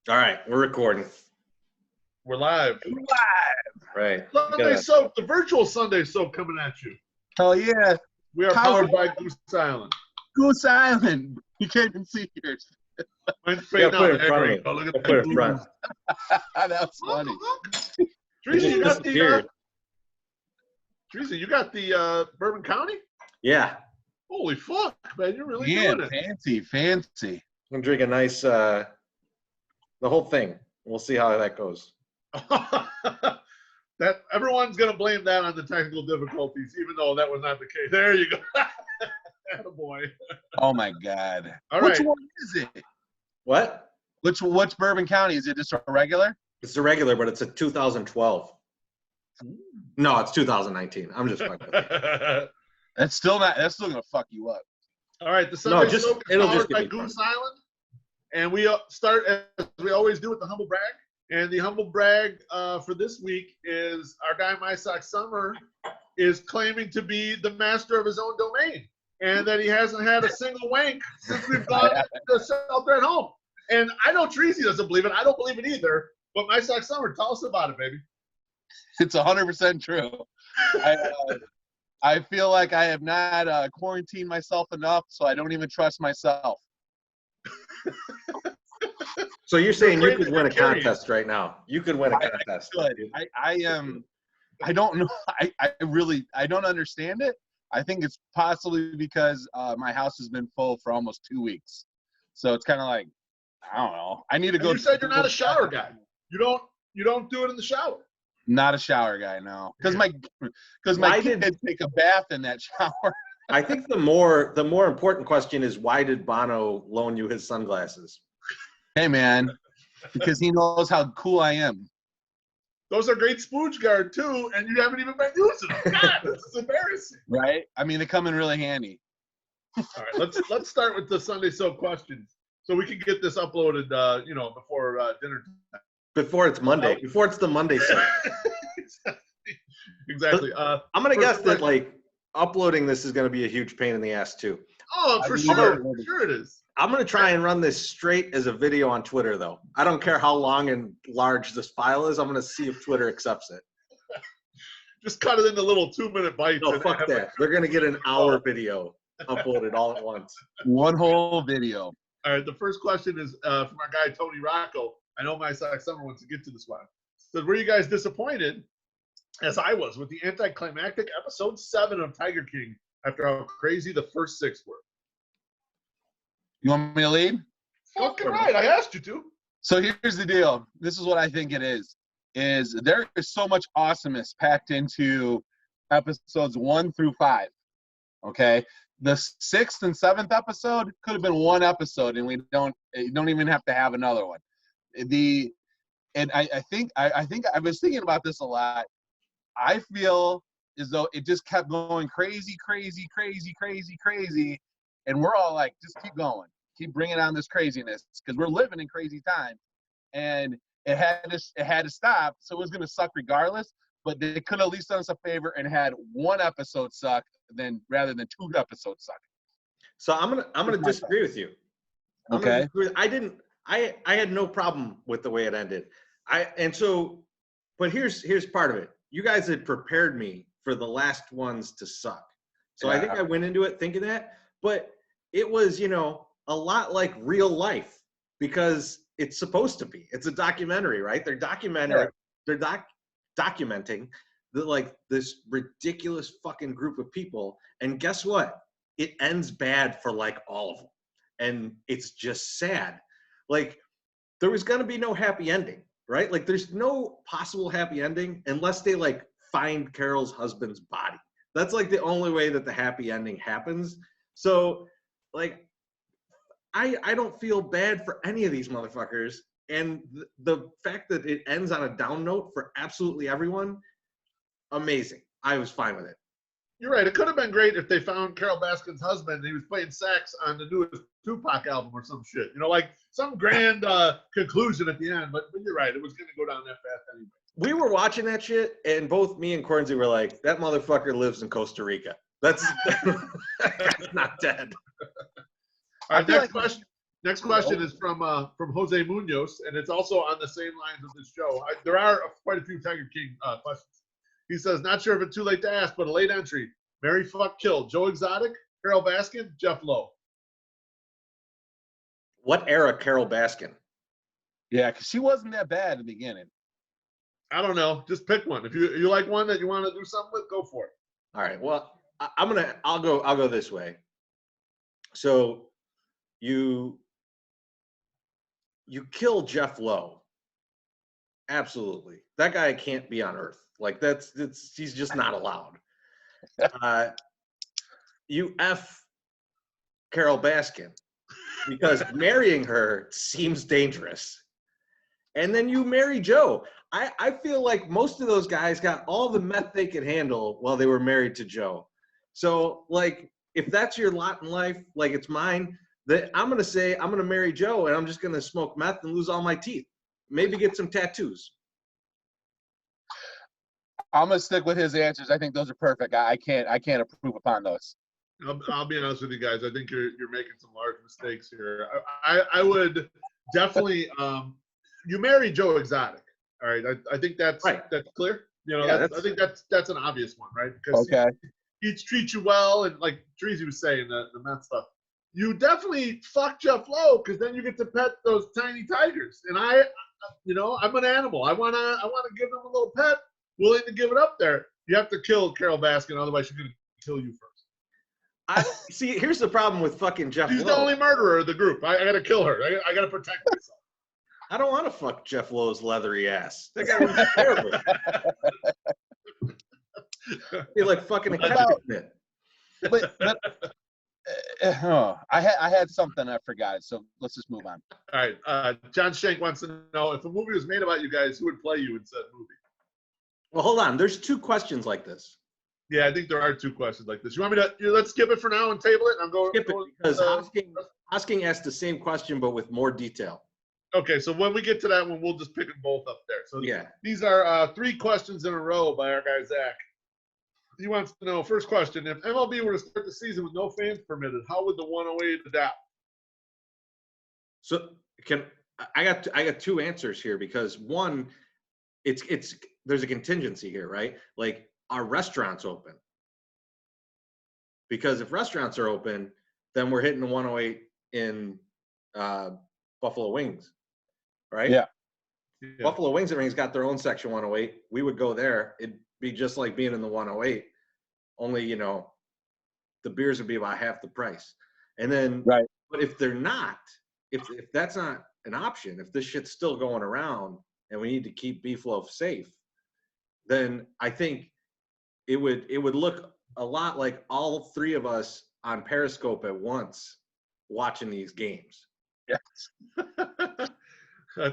All right, we're recording. We're live. Right. Sunday Soap, the virtual Sunday Soap coming at you. Hell yeah. We are powered by Goose Island. Goose Island. You can't even see yours. Mine's fading out. There we go. Look at that. Front. That's funny. Teresa, you got the Bourbon County? Yeah. Holy fuck, man. You're really doing it. Fancy. I'm drinking a nice, the whole thing. We'll see how that goes. That everyone's going to blame that on the technical difficulties, even though that was not the case. There you go. Attaboy. Oh, my God. All Which right. one is it? What? What's Bourbon County? Is it just a regular? It's a regular, but it's a 2012. No, it's 2019. I'm just fucking with you. That's still gonna fuck you up. All right, the Sunday Soap is powered by be Goose Island, and we start as we always do with the humble brag. And the humble brag for this week is our guy My Sock Summer is claiming to be the master of his own domain, and that he hasn't had a single wank since we've gone to shelter at home. And I know Treasy doesn't believe it. I don't believe it either. But My Sock Summer, tell us about it, baby. It's 100% true. I feel like I have not quarantined myself enough, so I don't even trust myself. So you're saying you could win a contest right now? You could win a contest. I don't know. I don't understand it. I think it's possibly because my house has been full for almost 2 weeks. So it's kind of like, I don't know. I need to go. You said you're not a shower guy. You don't do it in the shower. Not a shower guy, no. Because my kid did take a bath in that shower. I think the more important question is, why did Bono loan you his sunglasses? Hey, man, because he knows how cool I am. Those are great spooge guard, too, and you haven't even been using them. God, this is embarrassing. Right? I mean, they come in really handy. All right, let's start with the Sunday Soap questions so we can get this uploaded, before dinner time. Before it's Monday. Before it's the Monday Soap. Exactly. I'm going to guess that, uploading this is going to be a huge pain in the ass, too. Oh, for sure. Sure it is. I'm going to try and run this straight as a video on Twitter, though. I don't care how long and large this file is. I'm going to see if Twitter accepts it. Just cut it into little 2-minute bites. No, fuck that. They're going to get an hour video uploaded all at once. One whole video. All right, the first question is from our guy, Tony Rocco. I know My Sock Summer wants to get to this one. So were you guys disappointed, as I was, with the anticlimactic episode 7 of Tiger King after how crazy the first 6 were? You want me to lead? Fucking right. I asked you to. So here's the deal. This is what I think it is there is so much awesomeness packed into episodes 1 through 5. Okay? The 6th and 7th episode could have been one episode, and you don't even have to have another one. I think I was thinking about this a lot. I feel as though it just kept going crazy, and we're all like, just keep going, keep bringing on this craziness, because we're living in crazy times, and it had to stop. So it was going to suck regardless. But they could have at least done us a favor and had one episode suck, rather than 2 episodes suck. So I'm gonna disagree with you. Okay. I had no problem with the way it ended. But here's part of it. You guys had prepared me for the last ones to suck. So yeah. I think I went into it thinking that, but it was, a lot like real life, because it's supposed to be. It's a documentary, right? They're documenting this ridiculous fucking group of people. And guess what? It ends bad for all of them. And it's just sad. There was going to be no happy ending, right? There's no possible happy ending unless they find Carol's husband's body. That's the only way that the happy ending happens. So I don't feel bad for any of these motherfuckers. And the fact that it ends on a down note for absolutely everyone, amazing. I was fine with it. You're right. It could have been great if they found Carol Baskin's husband and he was playing sax on the newest Tupac album or some shit. Some grand conclusion at the end. But you're right. It was going to go down that fast anyway. We were watching that shit, and both me and Cornsey were like, that motherfucker lives in Costa Rica. That's not dead. All right, next question. Next question is from Jose Munoz, and it's also on the same lines of this show. There are quite a few Tiger King questions. He says, not sure if it's too late to ask, but a late entry. Marry, fuck, kill. Joe Exotic, Carol Baskin, Jeff Lowe. What era Carol Baskin? Yeah, because she wasn't that bad in the beginning. I don't know. Just pick one. If you like one that you want to do something with, go for it. All right. Well, I'll go this way. So you kill Jeff Lowe. Absolutely. That guy can't be on Earth. Like he's just not allowed. You F Carol Baskin because marrying her seems dangerous. And then you marry Joe. I feel like most of those guys got all the meth they could handle while they were married to Joe. So, like, if that's your lot in life, like it's mine, that I'm going to say I'm going to marry Joe and I'm just going to smoke meth and lose all my teeth. Maybe get some tattoos. I'm going to stick with his answers. I think those are perfect. I can't approve upon those. I'll be honest with you guys. I think you're making some large mistakes here. I would definitely you marry Joe Exotic. All right. I think that's right. That's clear. You know, Yeah, I think that's an obvious one, right? Because okay. he treats you well, and like Treasy was saying, the meth stuff. You definitely fuck Jeff Lowe because then you get to pet those tiny tigers. And I'm an animal. I wanna give them a little pet. Willing to give it up there. You have to kill Carol Baskin, otherwise she's gonna kill you first. See. Here's the problem with fucking Jeff Lowe. She's the only murderer of the group. I gotta kill her. I gotta protect myself. I don't want to fuck Jeff Lowe's leathery ass. That guy was terrible. Be like fucking a ketchup pit. But I had something I forgot, so let's just move on. All right. John Shank wants to know if a movie was made about you guys, who would play you in said movie? Well, hold on. There's two questions like this. Yeah, I think there are two questions like this. You want me to? Let's skip it for now and table it. I'm going. Skip it because Hosking asked the same question but with more detail. Okay, so when we get to that one, we'll just pick them both up there. So yeah, these are 3 questions in a row by our guy Zach. He wants to know, first question, if MLB were to start the season with no fans permitted, how would the 108 adapt? So I got 2 answers here because one, it's there's a contingency here, right? Like, are restaurants open? Because if restaurants are open, then we're hitting the 108 in Buffalo Wings, right? Yeah. Buffalo Wings and Rings got their own section 108. We would go there. It'd be just like being in the 108, only, the beers would be about half the price. And then, right. But if they're not, if that's not an option, if this shit's still going around and we need to keep beef loaf safe, then I think it would look a lot like all 3 of us on Periscope at once watching these games. Yes.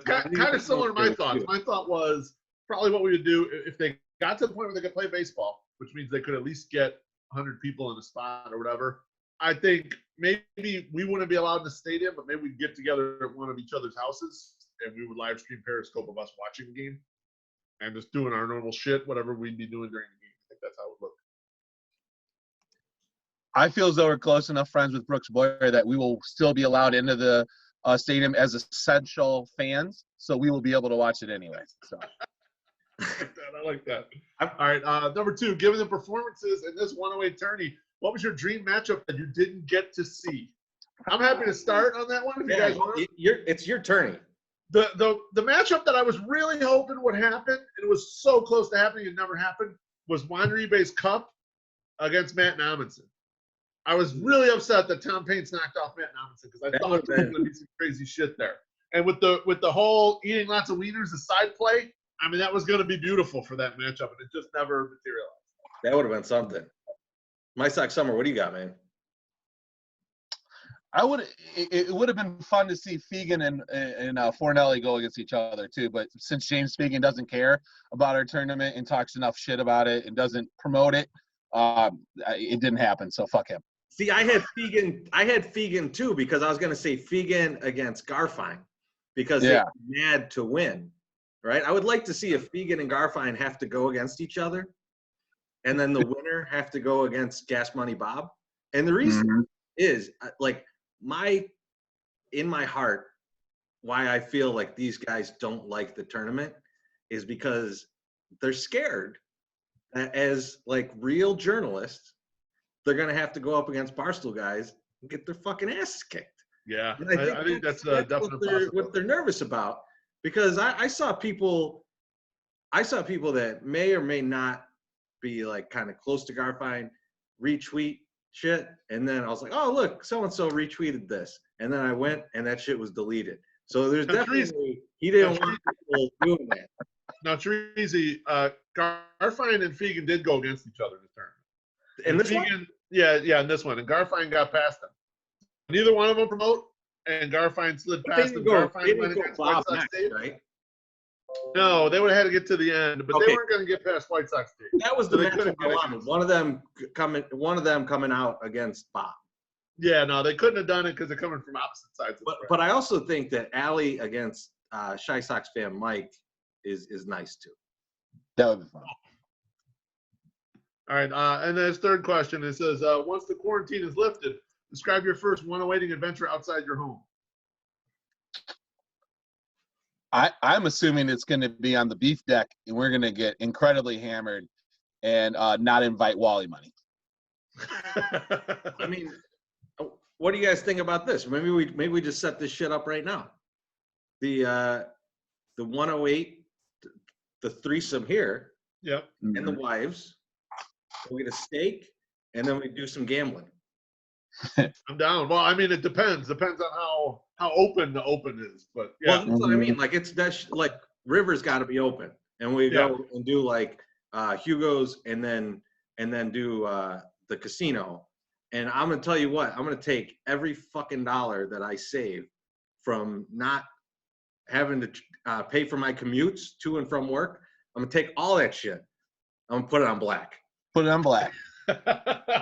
kind of similar to my thoughts. My thought was probably what we would do if they got to the point where they could play baseball, which means they could at least get 100 people in a spot or whatever. I think maybe we wouldn't be allowed in the stadium, but maybe we'd get together at one of each other's houses and we would live stream Periscope of us watching the game and just doing our normal shit, whatever we'd be doing during the game. I think that's how it would look. I feel as though we're close enough friends with Brooks Boyer that we will still be allowed into the stadium as essential fans, so we will be able to watch it anyway. So. I like that. All right, number 2, given the performances in this 108 tourney, what was your dream matchup that you didn't get to see? I'm happy to start on that one if you guys want. It's your tourney. The matchup that I was really hoping would happen, and it was so close to happening, it never happened, was Juan Uribe's Cup against Matt Amundsen. I was really upset that Tom Paints knocked off Matt Amundsen because I thought there was going to be some crazy shit there. And with the whole eating lots of wieners as side play, I mean, that was going to be beautiful for that matchup, and it just never materialized. That would have been something. My Sock Summer, what do you got, man? It would have been fun to see Fegan and Fornelli go against each other too, but since James Fegan doesn't care about our tournament and talks enough shit about it and doesn't promote it, it didn't happen. So fuck him. See, I had Fegan too because I was gonna say Fegan against Garfine because they're mad to win, right? I would like to see if Fegan and Garfine have to go against each other, and then the winner have to go against Gas Money Bob. And the reason is like my in my heart, why I feel like these guys don't like the tournament is because they're scared that as like real journalists, they're gonna have to go up against Barstool guys and get their fucking asses kicked. Yeah, And I think that's a definite possibility. what they're nervous about, because I saw people that may or may not be like kind of close to Garfine retweet shit, and then I was like, oh look, so and so retweeted this, and then I went and that shit was deleted. So there's definitely he didn't want people doing that. Now, Treasy, Garfine and Fegan did go against each other in the tournament. And this Fegan, one? yeah, in this one, and Garfine got past them. Neither one of them promote, and Garfine slid past them. Garfine went against White Sox Dave. Right? No, they would have had to get to the end, but they weren't going to get past White Sox Dave. That was the matchup I wanted. One of them coming out against Bob. Yeah, no, they couldn't have done it because they're coming from opposite sides. But I also think that Allie against Shy Sox fan Mike is nice too. That would be fun. All right, and then his third question, it says, once the quarantine is lifted, describe your first one-awaiting adventure outside your home. I'm assuming it's going to be on the beef deck, and we're going to get incredibly hammered and not invite Wally money. I mean, what do you guys think about this? Maybe we just set this shit up right now. The 108, the threesome here, yep, and the wives. We get a steak, and then we do some gambling. I'm down. Well, I mean, it depends. Depends on how open the open is. But yeah, well, that's what I mean. Like like River's got to be open, and we go and do like Hugo's, and then do the casino. And I'm gonna tell you what, I'm gonna take every fucking dollar that I save from not having to pay for my commutes to and from work. I'm gonna take all that shit. I'm gonna put it on black. Put it on black.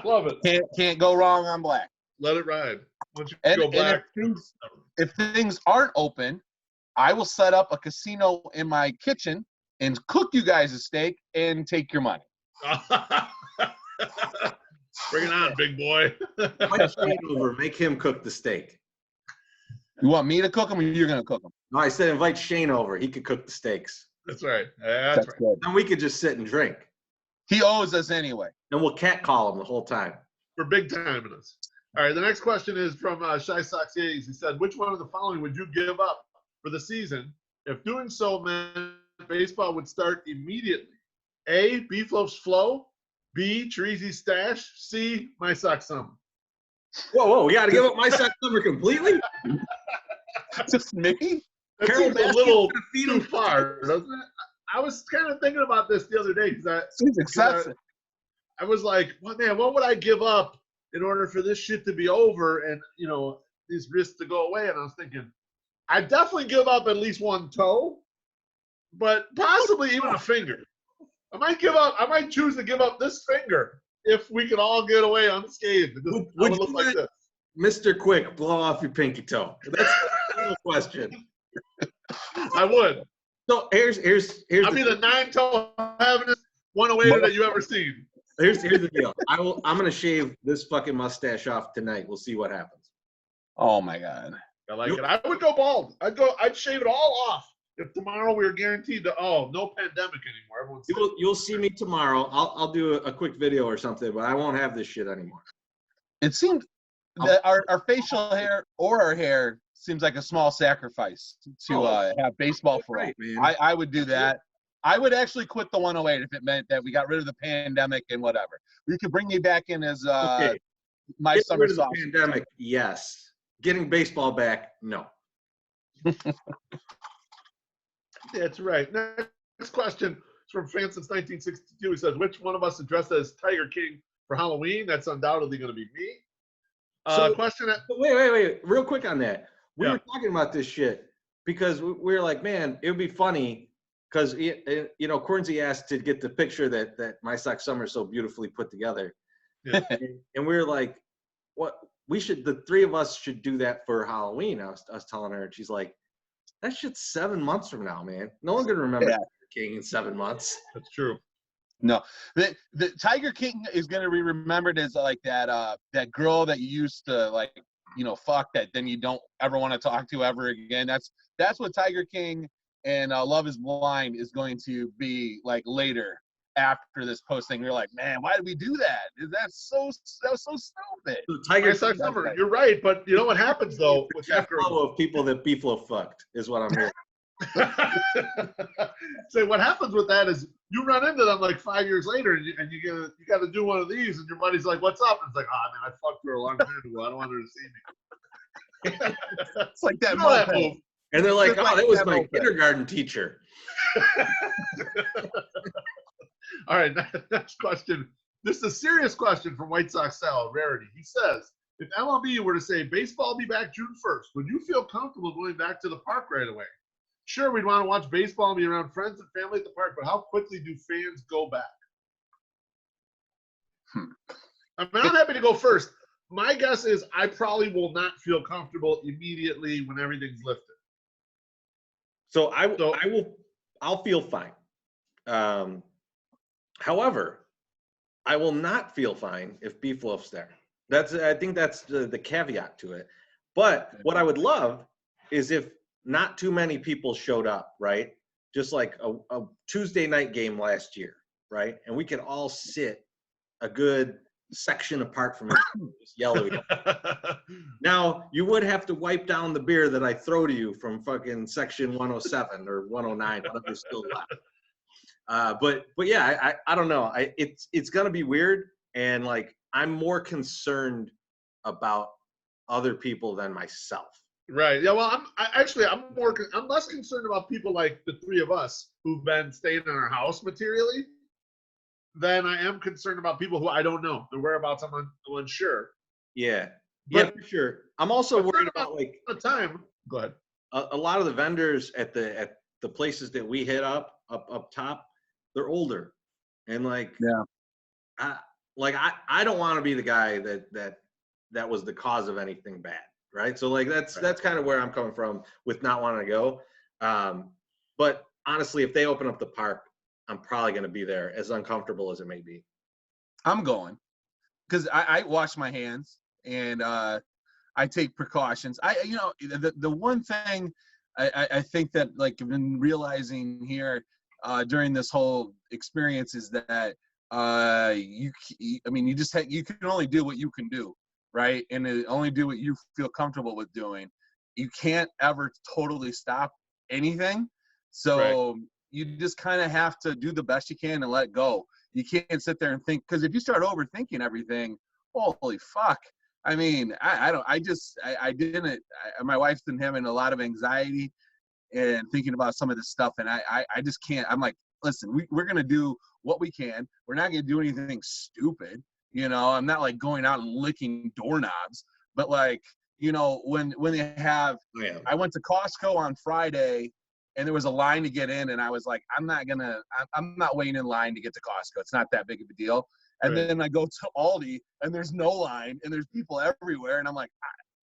Love it. Can't go wrong on black. Let it ride. Once you And go black. If things aren't open, I will set up a casino in my kitchen and cook you guys a steak and take your money. Bring it on, big boy. Invite Shane over. Make him cook the steak. You want me to cook them, or you're gonna cook them? No, I said invite Shane over. He could cook the steaks. That's right. That's right. Good. And we could just sit and drink. He owes us anyway. And we'll catcall him the whole time. We're big timing us. All right, the next question is from Shy Sox A's. He said, which one of the following would you give up for the season if doing so meant baseball would start immediately? A, Beef Loaf's Flow. B, Treasy's Stash. C, My Sox Summer. Whoa, we got to give up My Sox Summer completely? Just me? That seems a little too far, doesn't it? I was kind of thinking about this the other day because Seems excessive. I was like, well, man, what would I give up in order for this shit to be over and, these risks to go away? And I was thinking, I'd definitely give up at least one toe, but possibly even a finger. I might choose to give up this finger if we could all get away unscathed. It would look like this. Mr. Quick, blow off your pinky toe. That's the question. I would. So here's I'll be the 9-toe having one waiter that you ever seen. Here's the deal. I'm gonna shave this fucking mustache off tonight. We'll see what happens. Oh my god. I like it. I would go bald. I'd shave it all off. If tomorrow we were guaranteed to no pandemic anymore. You'll see me tomorrow. I'll do a quick video or something, but I won't have this shit anymore. It seems that our facial hair or our hair seems like a small sacrifice to have baseball for all. I would do that. I would actually quit the 108 if it meant that we got rid of the pandemic and whatever. You could bring me back in as my Get summer rid of the sausage. pandemic, yes. Getting baseball back, no. That's right. Next question is from fan since 1962. He says, which one of us is dressed as Tiger King for Halloween? That's undoubtedly going to be me. Wait. Real quick on that. We were talking about this shit because we were like, man, it would be funny because, Cornsey asked to get the picture that My Sox Summer so beautifully put together. Yeah. And we were like, what? The three of us should do that for Halloween. I was telling her, and she's like, that shit's 7 months from now, man. No one's gonna remember Tiger King in 7 months. That's true. No, the Tiger King is gonna be remembered as like that girl that you used to like fuck that then you don't ever want to talk to ever again. That's what Tiger King and Love Is Blind is going to be like later after this posting. You're like, man, why did we do that? That was so stupid. Tiger King, Summer, you're right, but you know what happens though with that girl of people that Beeflo fucked is what I'm hearing. So what happens with that is you run into them like 5 years later, and you got to do one of these, and your buddy's like, "What's up?" And it's like, "Oh man, I fucked her a long time ago. I don't want her to see me." It's like that, that move. And they're like, "Oh, that was my kindergarten teacher." All right, next question. This is a serious question from White Sox Sal Rarity. He says, if MLB were to say baseball will be back June 1st, would you feel comfortable going back to the park right away? Sure, we'd want to watch baseball and be around friends and family at the park, but how quickly do fans go back? I mean, I'm happy to go first. My guess is I probably will not feel comfortable immediately when everything's lifted. So I'll feel fine. However, I will not feel fine if Beefloaf's there. I think that's the caveat to it. But what I would love is if not too many people showed up, right? Just like a Tuesday night game last year, right? And we could all sit a good section apart from each other, just yell at each other. Now, you would have to wipe down the beer that I throw to you from fucking section 107 or 109, whatever's still left. But yeah, I don't know. It's gonna be weird, and like I'm more concerned about other people than myself. Right. Yeah. Well, I'm less concerned about people like the three of us who've been staying in our house materially than I am concerned about people who I don't know their whereabouts. I'm unsure. Yeah. But for sure. I'm also worried about like the time. Go ahead. A lot of the vendors at the places that we hit up top, they're older, and like I don't want to be the guy that was the cause of anything bad. Right. So like that's kind of where I'm coming from with not wanting to go. But honestly, if they open up the park, I'm probably going to be there, as uncomfortable as it may be. I'm going because I wash my hands and I take precautions. The one thing I think that like I've been realizing here during this whole experience is that you can only do what you can do. Right. And only do what you feel comfortable with doing. You can't ever totally stop anything. So you just kind of have to do the best you can and let go. You can't sit there and think, because if you start overthinking everything, holy fuck. I mean, my wife's been having a lot of anxiety and thinking about some of this stuff. And I just can't. I'm like, listen, we're going to do what we can. We're not going to do anything stupid. I'm not like going out and licking doorknobs, but like, when they have, I went to Costco on Friday and there was a line to get in and I was like, I'm not waiting in line to get to Costco. It's not that big of a deal. And then I go to Aldi and there's no line and there's people everywhere. And I'm like,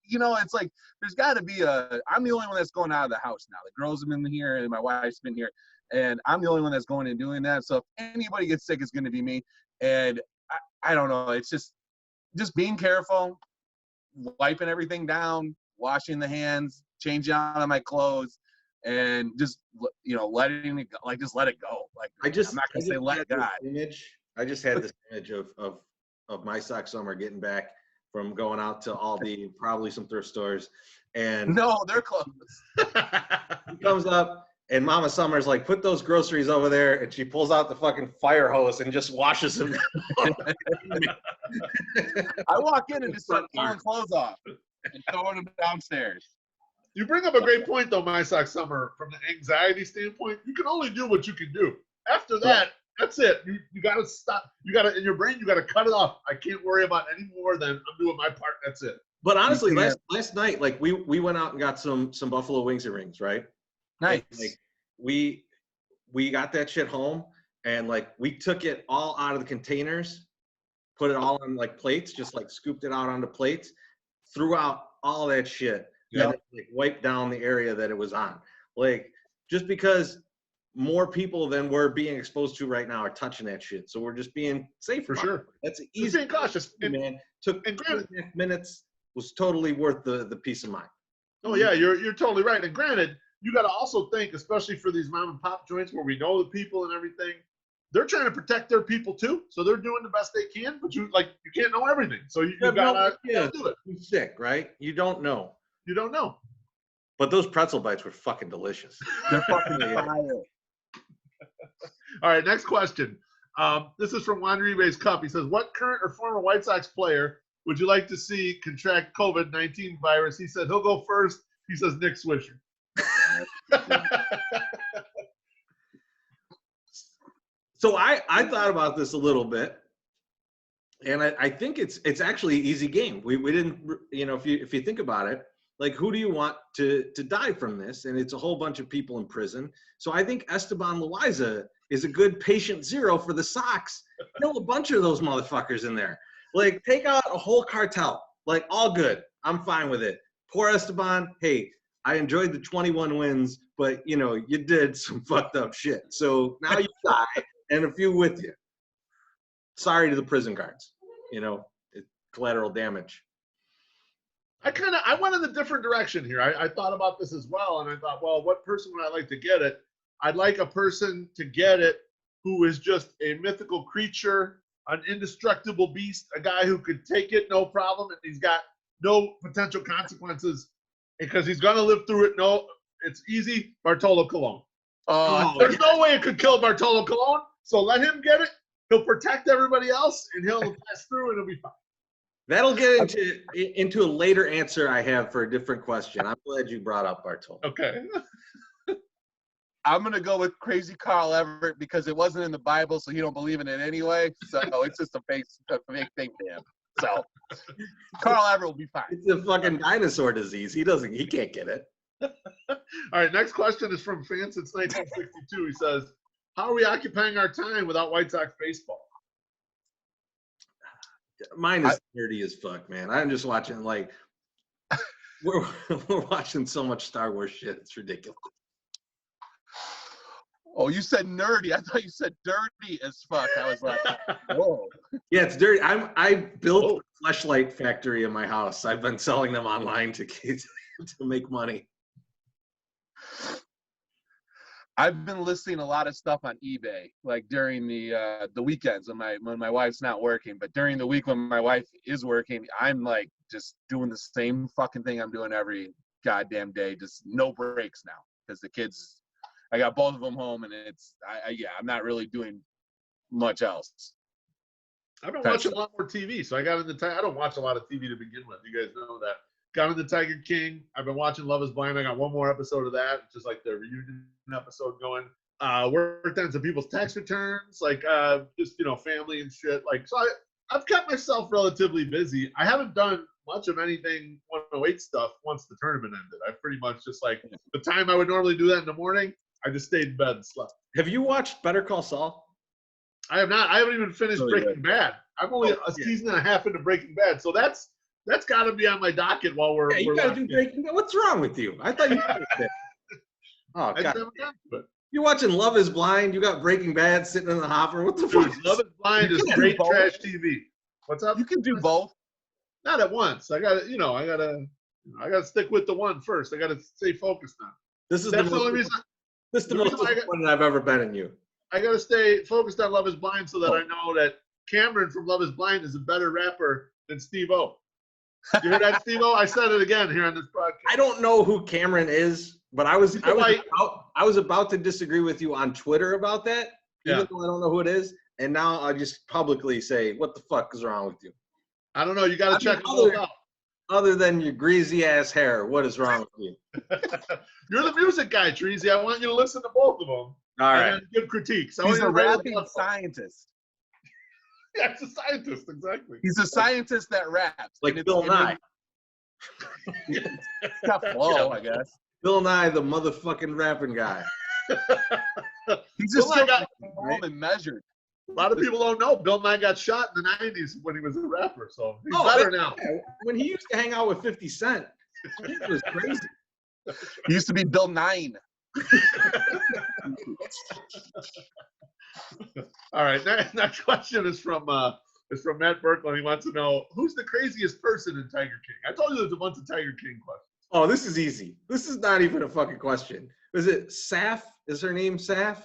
it's like, there's gotta be I'm the only one that's going out of the house now. The girls have been here and my wife's been here and I'm the only one that's going and doing that. So if anybody gets sick, it's going to be me. And I don't know. It's just being careful, wiping everything down, washing the hands, changing out of my clothes, and just letting it go. Like just let it go. Like I'm not gonna say let God. I just had this image of my sock summer getting back from going out to Aldi, probably some thrift stores, and no, they're closed. He comes up. And Mama Summer's like, put those groceries over there, and she pulls out the fucking fire hose and just washes them. I walk in and just start pulling clothes off and throwing them downstairs. You bring up a great point, though, My Sock Summer. From the anxiety standpoint, you can only do what you can do. After that, that's it. You got to stop. You got to, in your brain, you got to cut it off. I can't worry about any more than I'm doing my part. That's it. But honestly, last night, like we went out and got some buffalo wings and rings, right? Nice. And, like we got that shit home and like we took it all out of the containers, put it all on like plates, just like scooped it out onto plates, threw out all that shit, and then, like wiped down the area that it was on. Like just because more people than we're being exposed to right now are touching that shit, so we're just being safe. For sure. That's easy. Being cautious, man. Took 2.5 minutes. was totally worth the peace of mind. Oh yeah, you're totally right. And granted, you got to also think, especially for these mom and pop joints where we know the people and everything, they're trying to protect their people too. So they're doing the best they can, but you can't know everything. So you gotta do it. You're sick, right? You don't know. You don't know. But those pretzel bites were fucking delicious. They're fucking fire. All right, next question. This is from Juan Ribe's Cup. He says, what current or former White Sox player would you like to see contract COVID-19 virus? He said he'll go first. He says Nick Swisher. So I thought about this a little bit, and I think it's actually an easy game. We didn't, if you think about it, like, who do you want to die from this? And it's a whole bunch of people in prison. So I think Esteban Loaiza is a good patient zero for the Sox. Kill a bunch of those motherfuckers in there. Like, take out a whole cartel. Like, all good. I'm fine with it. Poor Esteban. Hey, I enjoyed the 21 wins, but, you did some fucked up shit. So now you die, and a few with you. Sorry to the prison guards. Collateral damage. I went in a different direction here. I thought about this as well, and I thought, well, what person would I like to get it? I'd like a person to get it who is just a mythical creature, an indestructible beast, a guy who could take it no problem, and he's got no potential consequences because he's going to live through it. No, it's easy. Bartolo Colon. There's no way it could kill Bartolo Colon, so let him get it. He'll protect everybody else, and he'll pass through, and it'll be fine. That'll get into a later answer I have for a different question. I'm glad you brought up Bartolo. Okay. I'm going to go with crazy Carl Everett because it wasn't in the Bible, so he don't believe in it anyway. So it's just a fake thing to him. So Carl Everett will be fine. It's a fucking dinosaur disease. He can't get it. All right, next question is from fan since 1962. He says, how are we occupying our time without White Sox baseball? Mine is nerdy as fuck, man. I'm just watching, like, we're watching so much Star Wars shit. It's ridiculous. Oh, you said nerdy. I thought you said dirty as fuck. I was like, whoa. Yeah, it's dirty. I built a fleshlight factory in my house. I've been selling them online to kids to make money. I've been listing a lot of stuff on eBay, like during the weekends when my wife's not working. But during the week when my wife is working, I'm like just doing the same fucking thing I'm doing every goddamn day, just no breaks now because the kids. I got both of them home, and I'm not really doing much else. I've been watching a lot more TV, so I got into. I don't watch a lot of TV to begin with. You guys know that. Got into Tiger King. I've been watching Love Is Blind. I got one more episode of that, just like the reunion episode going. Worked on some people's tax returns, like just family and shit. Like, so I've kept myself relatively busy. I haven't done much of anything 108 stuff once the tournament ended. I pretty much just like the time I would normally do that in the morning. I just stayed in bed and slept. Have you watched Better Call Saul? I have not. I haven't even finished Breaking Bad. I'm only a season and a half into Breaking Bad, so that's got to be on my docket while we're. Yeah, you got to do Breaking Bad. What's wrong with you? I thought you finished it. Oh God! You're watching Love Is Blind. You got Breaking Bad sitting in the hopper. What the fuck? Love Is Blind is great trash TV. What's up? You can do both. Not at once. I got to. I got to stick with the one first. I got to stay focused on. That's the only reason. This is the most disappointed I've ever been in you. I got to stay focused on Love Is Blind so that I know that Cameron from Love Is Blind is a better rapper than Steve-O. You hear that, Steve-O? I said it again here on this podcast. I don't know who Cameron is, but I was about to disagree with you on Twitter about that, even though I don't know who it is. And now I'll just publicly say, what the fuck is wrong with you? I don't know. You got to check it out. Other than your greasy ass hair, what is wrong with you? You're the music guy, Treasy. I want you to listen to both of them. All right. And give critiques. He's a rapping scientist. Yeah, he's a scientist, exactly. He's a scientist that raps. Like Bill Nye. Tough flow, I guess. Bill Nye, the motherfucking rapping guy. He's just so calm and measured. A lot of people don't know Bill Nye got shot in the 90s when he was a rapper, so he's better now. When he used to hang out with 50 Cent, it was crazy. He used to be Bill 9. All right, next question is from is from Matt Berkland. He wants to know, who's the craziest person in Tiger King? I told you there's a bunch of Tiger King questions. Oh, this is easy. This is not even a fucking question. Is it Saf? Is her name Saf?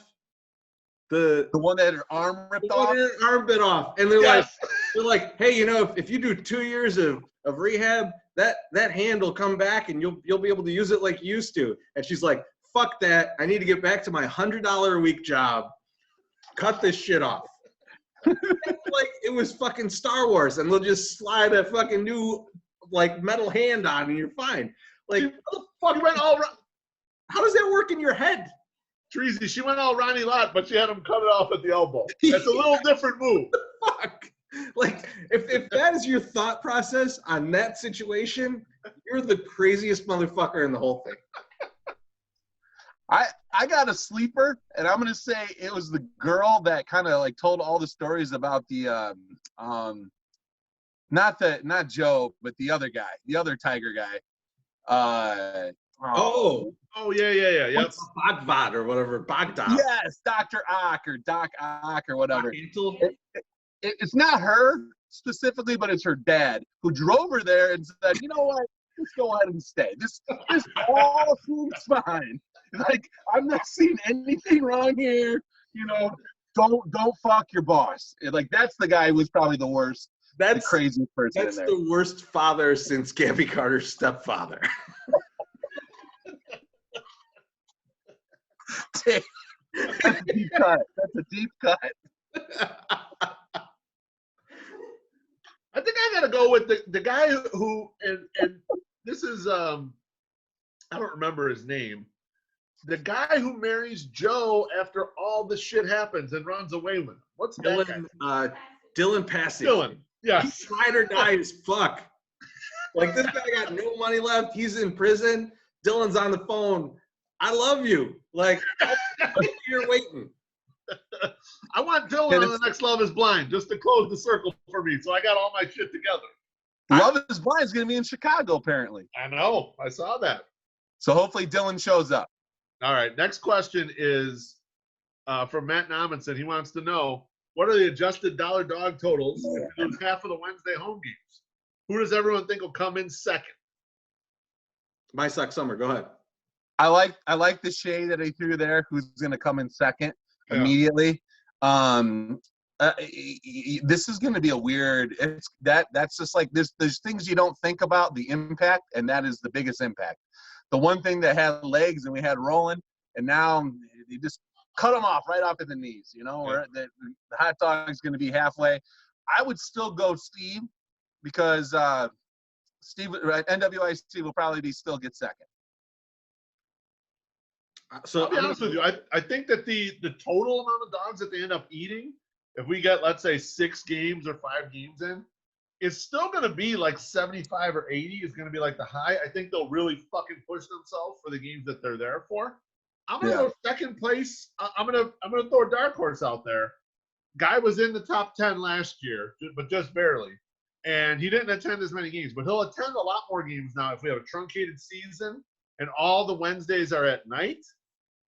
The one that had her arm ripped off? Her arm bit off. And they're Yes. like, hey, you know, if you do 2 years of rehab, that hand will come back and you'll be able to use it like you used to. And she's like, fuck that. I need to get back to my $100 a week job. Cut this shit off. Like it was fucking Star Wars, and they'll just slide a fucking new like metal hand on and you're fine. Like, how the fuck went all how does that work in your head? Treasy, she went all Ronnie Lott, but she had him cut it off at the elbow. That's a little different move. Fuck. Like, if that is your thought process on that situation, you're the craziest motherfucker in the whole thing. I got a sleeper, and I'm gonna say it was the girl that kind of like told all the stories about the not Joe, but the other guy, the other Tiger guy. Oh yeah. Yep. Bogvad or whatever. Bogdad. Yes, Dr. Ock or Doc Ock or whatever. It's not her specifically, but it's her dad who drove her there and said, you know what, just go ahead and stay. This all seems fine. Like, I'm not seeing anything wrong here. You know, don't fuck your boss. Like, that's the guy who was probably the worst. That's the craziest person. That's the worst father since Gabby Carter's stepfather. That's a deep cut. That's a deep cut. I think I gotta go with the guy who and this is I don't remember his name. The guy who marries Joe after all the shit happens and runs away with him. What's that guy? Dylan Passage. Dylan. Yes. He's ride or die as fuck. Like, this guy got no money left. He's in prison. Dylan's on the phone. I love you. Like, you're waiting. I want Dylan on the next Love is Blind just to close the circle for me, so I got all my shit together. Love is Blind is going to be in Chicago, apparently. I know. I saw that. So hopefully Dylan shows up. All right. Next question is from Matt Nommenson. He wants to know, what are the adjusted dollar dog totals if you lose half of the Wednesday home games? Who does everyone think will come in second? My Sock Summer. Go ahead. I like the shade that he threw there. Who's going to come in second immediately? This is going to be a weird. That's just like there's things you don't think about the impact, and that is the biggest impact. The one thing that had legs and we had rolling, and now you just cut them off right off at the knees. You know, or the hot dog is going to be halfway. I would still go Steve because NWIC will probably still get second. So I'll be honest with you. I think that the total amount of dogs that they end up eating, if we get, let's say, 6 games or 5 games in, it's still going to be like 75 or 80 is going to be like the high. I think they'll really fucking push themselves for the games that they're there for. I'm going to go second place. I'm going to throw a dark horse out there. Guy was in the top 10 last year, but just barely. And he didn't attend as many games, but he'll attend a lot more games now if we have a truncated season and all the Wednesdays are at night.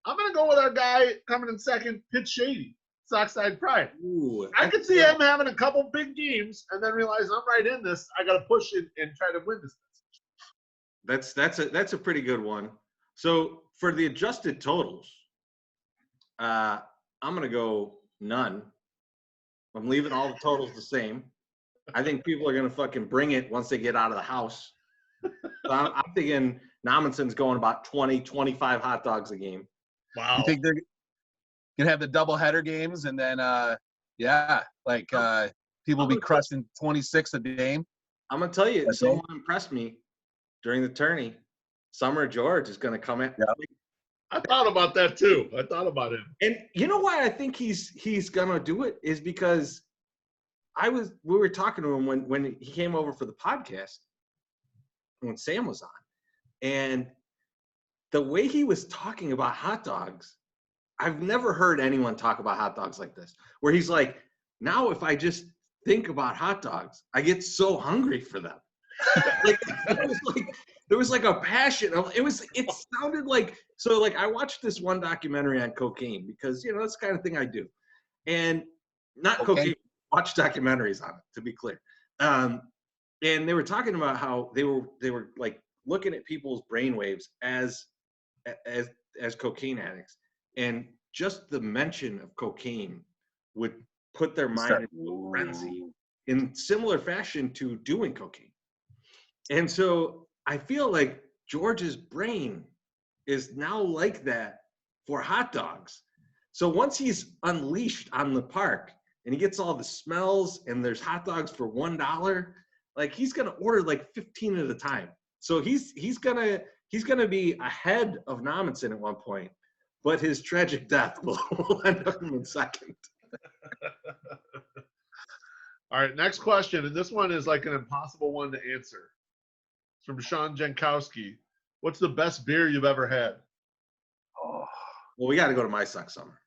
I'm going to go with our guy coming in second, Pitch Shady. Sockside Pride. Ooh, I could see him having a couple big games and then realize I'm right in this. I got to push it and try to win this. That's a pretty good one. So for the adjusted totals, I'm gonna go none. I'm leaving all the totals the same. I think people are gonna fucking bring it once they get out of the house. So I'm thinking Nominson's going about 20, 25 hot dogs a game. Wow. You think they're gonna have the double header games and then people will be crushing 26 a game? I'm gonna tell you, someone impressed me during the tourney. Summer George is gonna come in. Yeah. I thought about that too. I thought about him. And you know why I think he's gonna do it is because we were talking to him when he came over for the podcast when Sam was on, and the way he was talking about hot dogs, I've never heard anyone talk about hot dogs like this, where he's like, now if I just think about hot dogs, I get so hungry for them. Like, there was like a passion. It sounded like, so like I watched this one documentary on cocaine because, you know, that's the kind of thing I do. And not cocaine, watch documentaries on it, to be clear. And they were talking about how they were like looking at people's brainwaves as cocaine addicts, and just the mention of cocaine would put their mind into a frenzy in similar fashion to doing cocaine. And so I feel like George's brain is now like that for hot dogs. So once he's unleashed on the park and he gets all the smells and there's hot dogs for $1, like he's gonna order like 15 at a time. So he's gonna be ahead of Nommensen at one point, but his tragic death will end up in second. All right, next question, and this one is like an impossible one to answer. It's from Sean Jankowski. What's the best beer you've ever had? Oh, well, we got to go to My Suck Summer.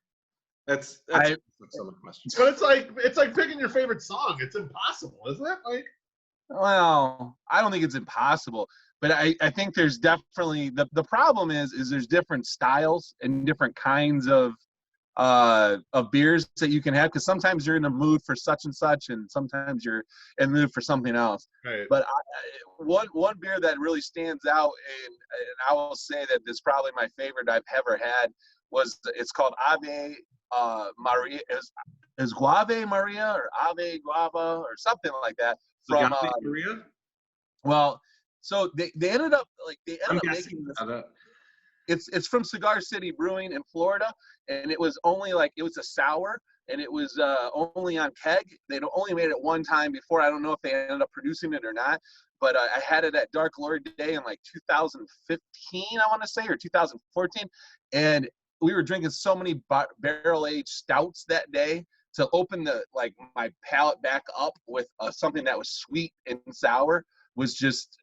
That's a summer question. But it's like picking your favorite song. It's impossible, isn't it? Like, well, I don't think it's impossible, but I think there's definitely the problem is there's different styles and different kinds of beers that you can have, because sometimes you're in a mood for such and such, and sometimes you're in the mood for something else. right. But one beer that really stands out, and I will say that this is probably my favorite I've ever had, it's called Ave Maria. Is Guave Maria or Ave Guava or something like that from Maria? Well, so they ended up making this. It's from Cigar City Brewing in Florida, and it was only it was a sour, and it was only on keg. They'd only made it one time before. I don't know if they ended up producing it or not, but I had it at Dark Lord Day in 2015, I want to say, or 2014, and we were drinking so many barrel-aged stouts that day to open my palate back up with something that was sweet and sour was just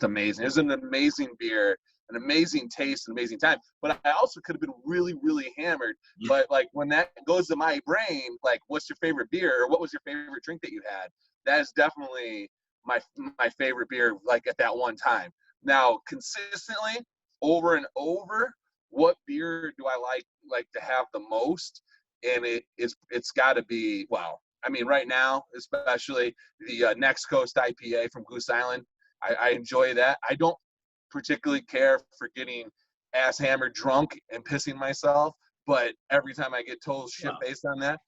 amazing. It was an amazing beer, an amazing taste, an amazing time. But I also could have been really, really hammered. But when that goes to my brain, what's your favorite beer, or what was your favorite drink that you had? That is definitely my favorite beer, at that one time. Now, consistently, over and over, what beer do I like to have the most? And it's got to be, right now, especially the Next Coast IPA from Goose Island. I enjoy that. I don't particularly care for getting ass hammered drunk and pissing myself, but every time I get told shit based on that.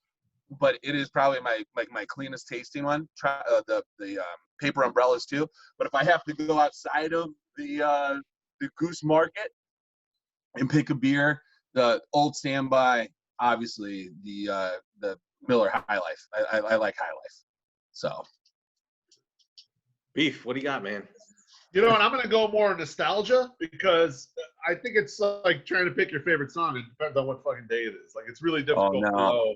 But it is probably my cleanest tasting one. Try the Paper Umbrellas too. But if I have to go outside of the Goose Market and pick a beer, the old standby, obviously the Miller High Life. I like High Life. So, Beef, what do you got, man? You know what? I'm going to go more nostalgia, because I think it's like trying to pick your favorite song. It depends on what fucking day it is. It's really difficult to know.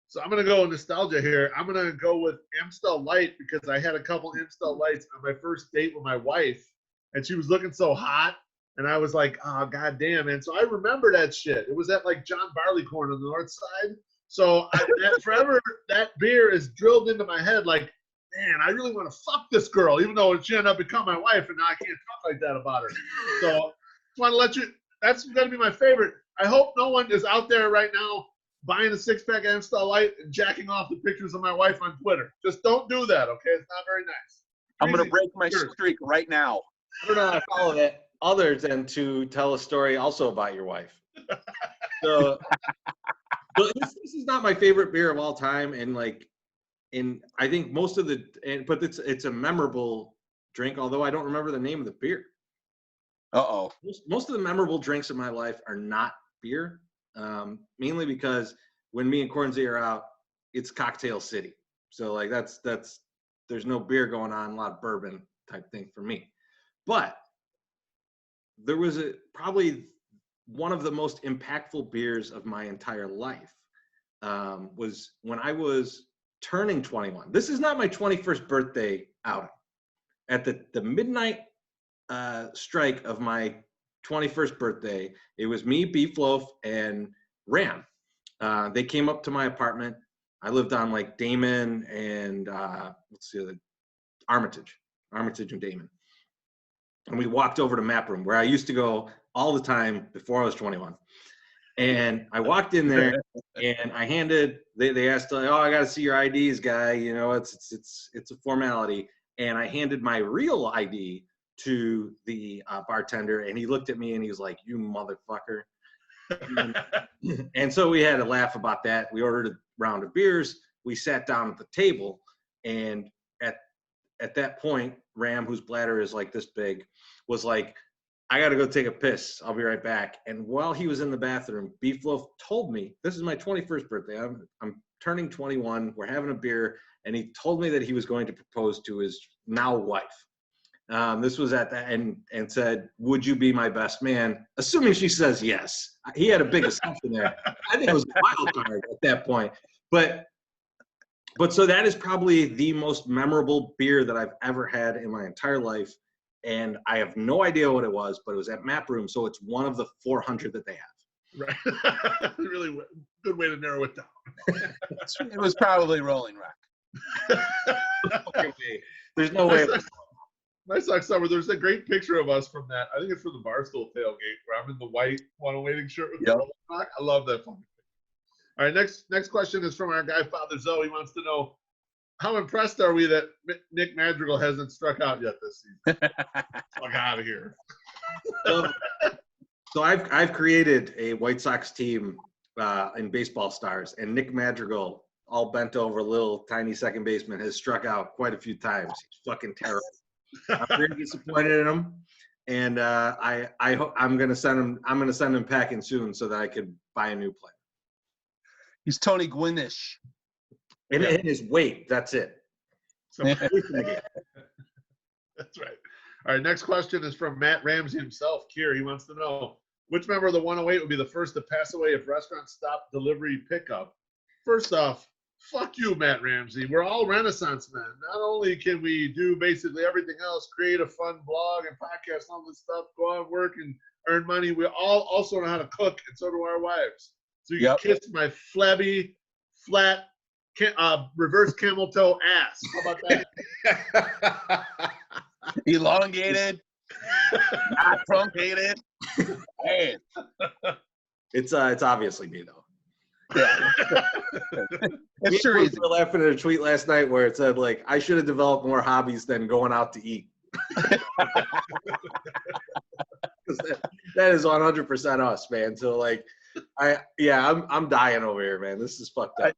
So I'm going to go nostalgia here. I'm going to go with Amstel Light, because I had a couple Amstel Lights on my first date with my wife, and she was looking so hot. And I was like, oh, goddamn, man. So I remember that shit. It was at John Barleycorn on the north side. So forever, that beer is drilled into my head man, I really want to fuck this girl, even though she ended up becoming my wife, and now I can't talk like that about her. So just want to let you, that's going to be my favorite. I hope no one is out there right now buying a six-pack of Amstel Light and jacking off the pictures of my wife on Twitter. Just don't do that, okay? It's not very nice. I'm going to break my streak right now. I don't know how to follow that other than to tell a story also about your wife. So but this is not my favorite beer of all time, and I think most of but it's a memorable drink, although I don't remember the name of the beer. Most of the memorable drinks in my life are not beer, mainly because when me and Cornsey are out, it's Cocktail City. So that's there's no beer going on, a lot of bourbon type thing for me. But there was probably one of the most impactful beers of my entire life was when I was turning 21. This is not my 21st birthday outing. At the midnight strike of my 21st birthday, it was me, Beef Loaf, and Ram. They came up to my apartment. I lived on Damon and Armitage and Damon. And we walked over to Map Room, where I used to go all the time before I was 21. And I walked in there and I handed, they asked, like, oh, I got to see your IDs, guy. You know, it's a formality. And I handed my real ID to the bartender, and he looked at me and he was like, you motherfucker. And so we had a laugh about that. We ordered a round of beers. We sat down at the table, and at that point, Ram, whose bladder is like this big, was like, I got to go take a piss. I'll be right back. And while he was in the bathroom, Beef Loaf told me, this is my 21st birthday. I'm turning 21. We're having a beer. And he told me that he was going to propose to his now wife. This was at that, and said, would you be my best man? Assuming she says yes. He had a big assumption there. I think it was a wild card at that point. But so that is probably the most memorable beer that I've ever had in my entire life. And I have no idea what it was, but it was at Map Room, so it's one of the 400 that they have. Right. Really good way to narrow it down. It was probably Rolling Rock. There's no way. My Sox Summer, there's a great picture of us from that. I think it's from the Barstool tailgate where I'm in the white one-waiting shirt with the Rolling Rock. I love that fucking thing. All right, next question is from our guy, Father Zoe. He wants to know, how impressed are we that Nick Madrigal hasn't struck out yet this season? Fuck out of here. So I've created a White Sox team in Baseball Stars, and Nick Madrigal, all bent over, little tiny second baseman, has struck out quite a few times. He's fucking terrible. I'm very disappointed in him, and I'm gonna send him packing soon so that I could buy a new player. He's Tony Gwynnish. And his weight, that's it. That's right. All right, next question is from Matt Ramsey himself. Kier, he wants to know, which member of the 108 would be the first to pass away if restaurants stopped delivery pickup? First off, fuck you, Matt Ramsey. We're all Renaissance men. Not only can we do basically everything else, create a fun blog and podcast, all this stuff, go out and work and earn money, we all also know how to cook, and so do our wives. So you can kiss my flabby, flat, reverse camel toe ass. How about that? Elongated, not truncated. Hey. It's obviously me though. Yeah. It's sure easy. We were laughing at a tweet last night where it said, like, I should have developed more hobbies than going out to eat. that is 100% us, man. So like, I'm dying over here, man. This is fucked up.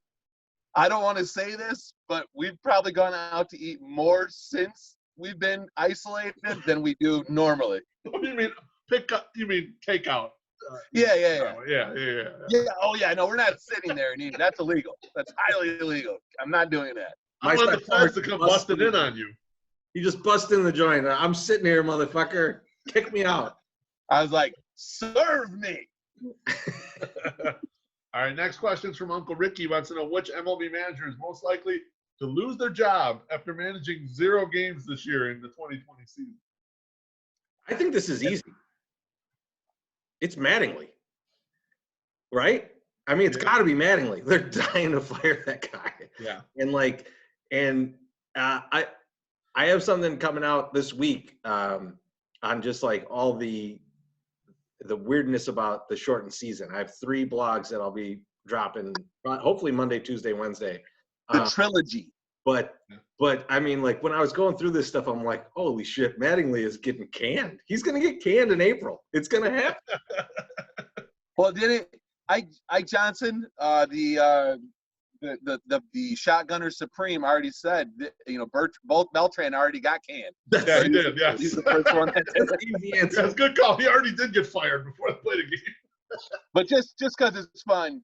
I don't want to say this, but we've probably gone out to eat more since we've been isolated than we do normally. What do you mean pickup? You mean takeout? Yeah. Oh yeah. No, we're not sitting there and eating. That's illegal. That's highly illegal. I'm not doing that. I want the feds to come busting in on you. You just bust in the joint. I'm sitting here, motherfucker. Kick me out. I was like, serve me. All right, next question is from Uncle Ricky. He wants to know which MLB manager is most likely to lose their job after managing 0 games this year in the 2020 season. I think this is easy. It's Mattingly, right? I mean, it's got to be Mattingly. They're dying to fire that guy. Yeah. And I have something coming out this week on just like all the weirdness about the shortened season. I have 3 blogs that I'll be dropping, hopefully Monday, Tuesday, Wednesday. The trilogy. But I mean, like when I was going through this stuff, I'm like, holy shit, Mattingly is getting canned. He's gonna get canned in April. It's gonna happen. Well, didn't Ike Johnson, the shotgunner supreme, already said that, both Beltran already got canned. Yeah, he did. Yes. He's the first one. That's a good call. He already did get fired before they played a game. But just because it's fun,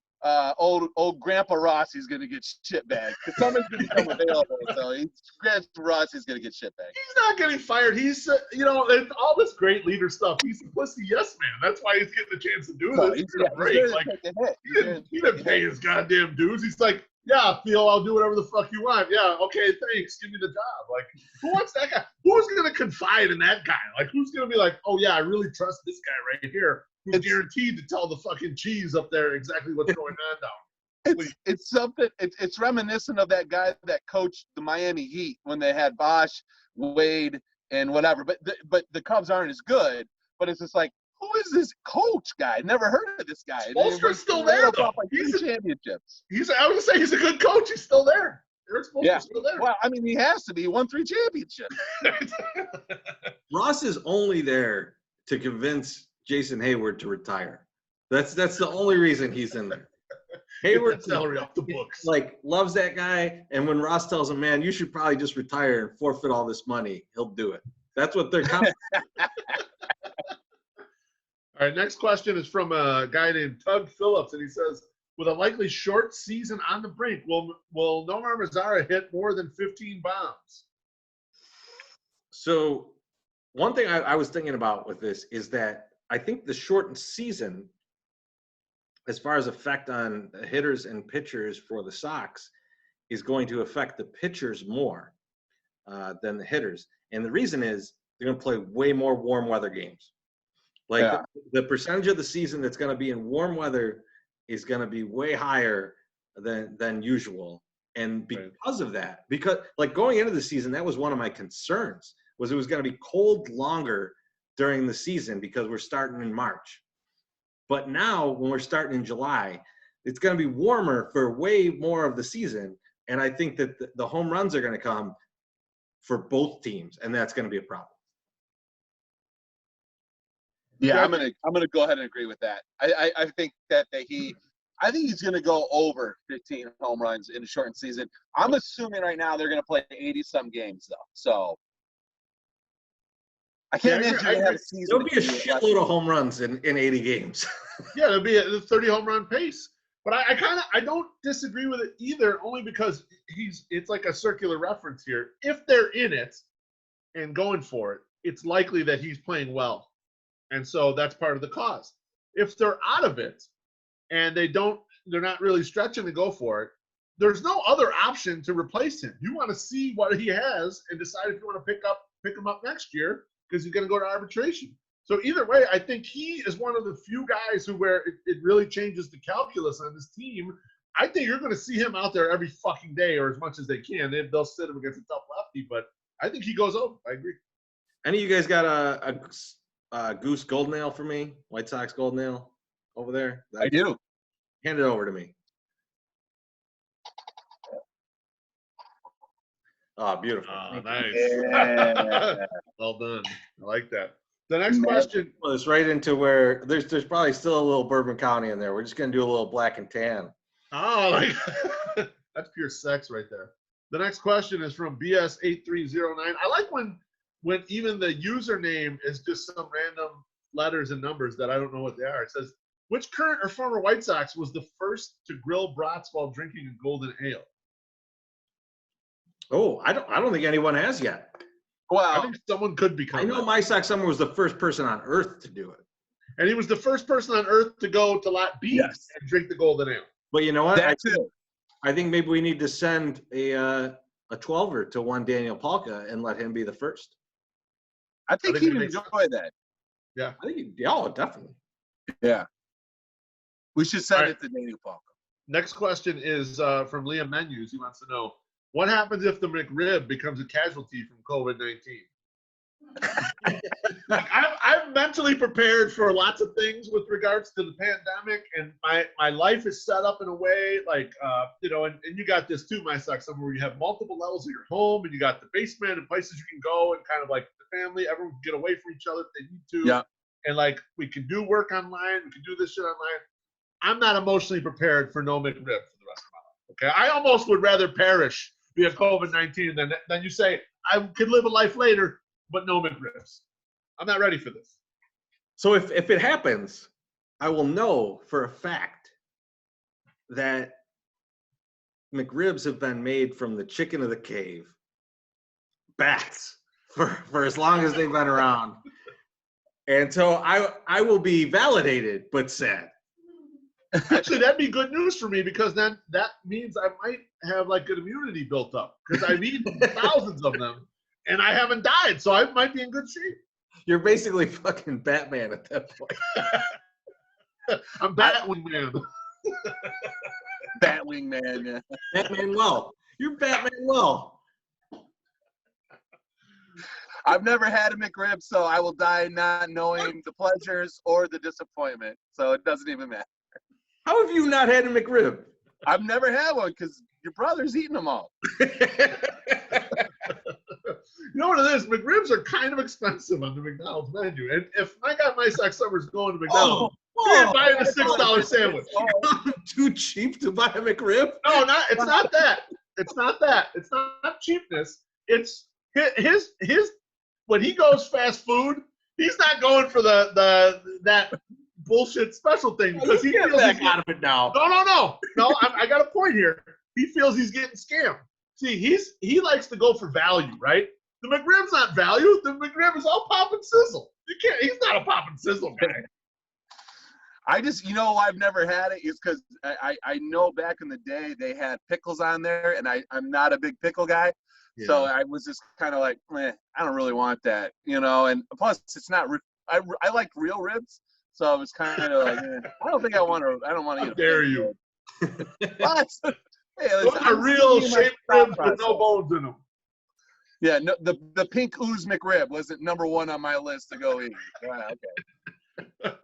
old Grandpa Rossi's gonna get shitbagged because someone's gonna become available. So Grandpa Rossi's gonna get shitbagged. He's not getting fired. He's all this great leader stuff. He's a pussy yes man. That's why he's getting the chance to do this. He's gonna break. Like he didn't pay his goddamn dues. He's like, yeah, Theo, I'll do whatever the fuck you want. Yeah, okay, thanks. Give me the job. Like, who wants that guy? Who's gonna confide in that guy? Like, who's gonna be like, oh yeah, I really trust this guy right here. Who's guaranteed to tell the fucking cheese up there exactly what's going on down. It's something. It's reminiscent of that guy that coached the Miami Heat when they had Bosch, Wade, and whatever. But the Cubs aren't as good. But it's just like, who is this coach guy? Never heard of this guy. Spoelstra's still there, though. Like He's 3 championships. I would say he's a good coach. He's still there. Eric Spoelstra's Yeah. still there. Well, I mean, he has to be. He won 3 championships. Ross is only there to convince Jason Hayward to retire. That's the only reason he's in there. Hayward salary off the books. Like loves that guy, and when Ross tells him, "Man, you should probably just retire and forfeit all this money," he'll do it. That's what they're coming. All right, next question is from a guy named Tug Phillips, and he says, with a likely short season on the brink, will Nomar Mazara hit more than 15 bombs? So one thing I was thinking about with this is that I think the shortened season, as far as effect on hitters and pitchers for the Sox, is going to affect the pitchers more than the hitters. And the reason is they're going to play way more warm weather games. Like the percentage of the season that's going to be in warm weather is going to be way higher than usual. And because of that, because like going into the season, that was one of my concerns, was it was going to be cold longer during the season because we're starting in March. But now when we're starting in July, it's going to be warmer for way more of the season. And I think that the home runs are going to come for both teams, and that's going to be a problem. Yeah, I'm gonna go ahead and agree with that. I think that I think he's gonna go over 15 home runs in a shortened season. I'm assuming right now they're gonna play 80-some games though, so I can't imagine they have a season. There'll be a shitload of home runs in 80 games. Yeah, there'll be a 30 home run pace. But I don't disagree with it either, only because it's like a circular reference here. If they're in it and going for it, it's likely that he's playing well. And so that's part of the cause. If they're out of it and they're not really stretching to go for it, there's no other option to replace him. You want to see what he has and decide if you want to pick him up next year because he's going to go to arbitration. So either way, I think he is one of the few guys where it really changes the calculus on this team. I think you're going to see him out there every fucking day or as much as they can. They'll sit him against a tough lefty, but I think he goes over. I agree. Any of you guys got a Goose gold nail for me? White Sox gold nail over there? I do. Hand it over to me. Oh, beautiful. Oh, nice. Yeah. Well done. I like that. The next question. Well, it's right into where there's probably still a little Bourbon County in there. We're just going to do a little black and tan. Oh, that's pure sex right there. The next question is from BS8309. I like when even the username is just some random letters and numbers that I don't know what they are. It says, which current or former White Sox was the first to grill brats while drinking a golden ale? Oh, I don't think anyone has yet. I Well, think someone could become. I know that. My Sox Summer was the first person on earth to do it. And he was the first person on earth to go to Lot B and drink the golden ale. But you know what? that's it. I think maybe we need to send a 12er to one Daniel Palka and let him be the first. I think think he'd it makes enjoy that. Yeah. I think definitely. Yeah. We should send All right. it to Daniel Palka. Next question is from Liam Menus. He wants to know, what happens if the McRib becomes a casualty from COVID-19? I'm mentally prepared for lots of things with regards to the pandemic, and my life is set up in a way like, and you got this too, My Sox Summer, where you have multiple levels of your home, and you got the basement and places you can go, and kind of like the family, everyone can get away from each other if they need to. Yeah. And like we can do work online, we can do this shit online. I'm not emotionally prepared for no McRib for the rest of my life. Okay, I almost would rather perish via COVID-19 than you say I could live a life later, but no McRibs. I'm not ready for this. So if it happens, I will know for a fact that McRibs have been made from the chicken of the cave, bats, for as long as they've been around. And so I will be validated, but sad. Actually, that'd be good news for me because then that means I might have like an immunity built up because I've eaten thousands of them and I haven't died. So I might be in good shape. You're basically fucking Batman at that point. I'm Batwing Man. Batwing man. Batman well. You're Batman well. I've never had a McRib, so I will die not knowing the pleasures or the disappointment. So it doesn't even matter. How have you not had a McRib? I've never had one because your brother's eating them all. You know what it is? McRibs are kind of expensive on the McDonald's menu. And if my guy My Sock Summer's going to McDonald's, he ain't buying a $6 sandwich. Too cheap to buy a McRib? No, it's not that. It's not that. It's not cheapness. It's his when he goes fast food, he's not going for that bullshit special thing because he feels back out of it now. No. I got a point here. He feels he's getting scammed. See, he likes to go for value, right? The McRib's not value. The McRib is all pop and sizzle. He's not a pop and sizzle guy. I just, I've never had it is because I know back in the day they had pickles on there, and I'm not a big pickle guy. Yeah. So I was just kind of like, I don't really want that, and plus it's not, I like real ribs. So I was kind of like, I don't think I want to eat it. Dare you. But, hey, those are real shaped ribs with no bones in them. Yeah, no, the pink ooze McRib wasn't number one on my list to go eat. Okay.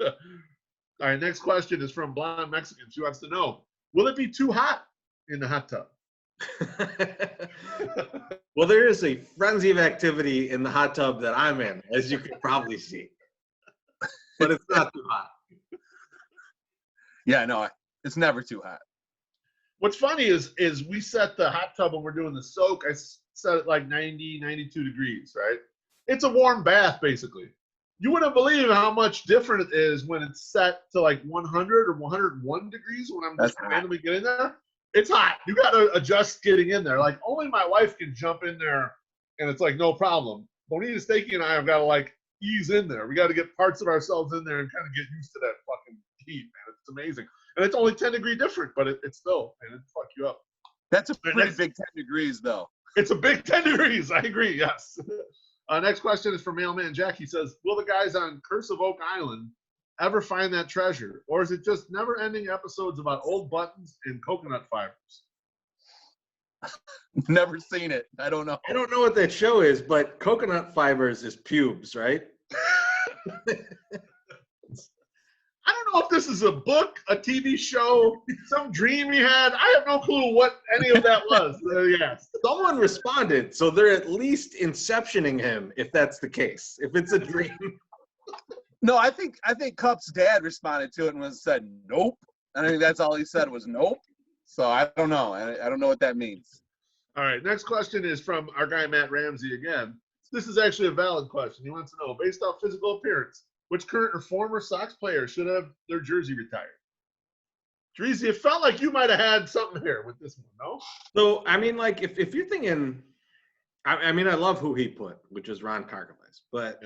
All right, next question is from Blonde Mexican. She wants to know, will it be too hot in the hot tub? Well, there is a frenzy of activity in the hot tub that I'm in, as you can probably see. But it's not too hot. Yeah, no, it's never too hot. What's funny is we set the hot tub when we're doing the soak. I set it like 90, 92 degrees, right? It's a warm bath, basically. You wouldn't believe how much different it is when it's set to like 100 or 101 degrees when I'm just randomly getting there. It's hot. You got to adjust getting in there. Like, only my wife can jump in there, and it's like no problem. Bonita Stakey and I have got to like ease in there. We got to get parts of ourselves in there and kind of get used to that fucking heat, man. It's amazing. And it's only 10 degree different, but it's still, man, it fuck you up. That's a pretty big 10 degrees, though. It's a big 10 degrees. I agree, yes. Next question is from Mailman Jack. He says, will the guys on Curse of Oak Island ever find that treasure? Or is it just never-ending episodes about old buttons and coconut fibers? Never seen it. I don't know. I don't know what that show is, but coconut fibers is pubes, right? I don't know if this is a book, a TV show, some dream he had. I have no clue what any of that was. Yes. Someone responded, so they're at least inceptioning him, if that's the case. If it's a dream. No, I think Cup's dad responded to it and said nope. I think that's all he said was nope. So I don't know. I don't know what that means. All right. Next question is from our guy Matt Ramsey again. This is actually a valid question. He wants to know, based off physical appearance, which current or former Sox player should have their jersey retired? Dreezy, it felt like you might have had something here with this one, no? So, I mean, like, if you're thinking, I mean, I love who he put, which is Ron Karkovic. But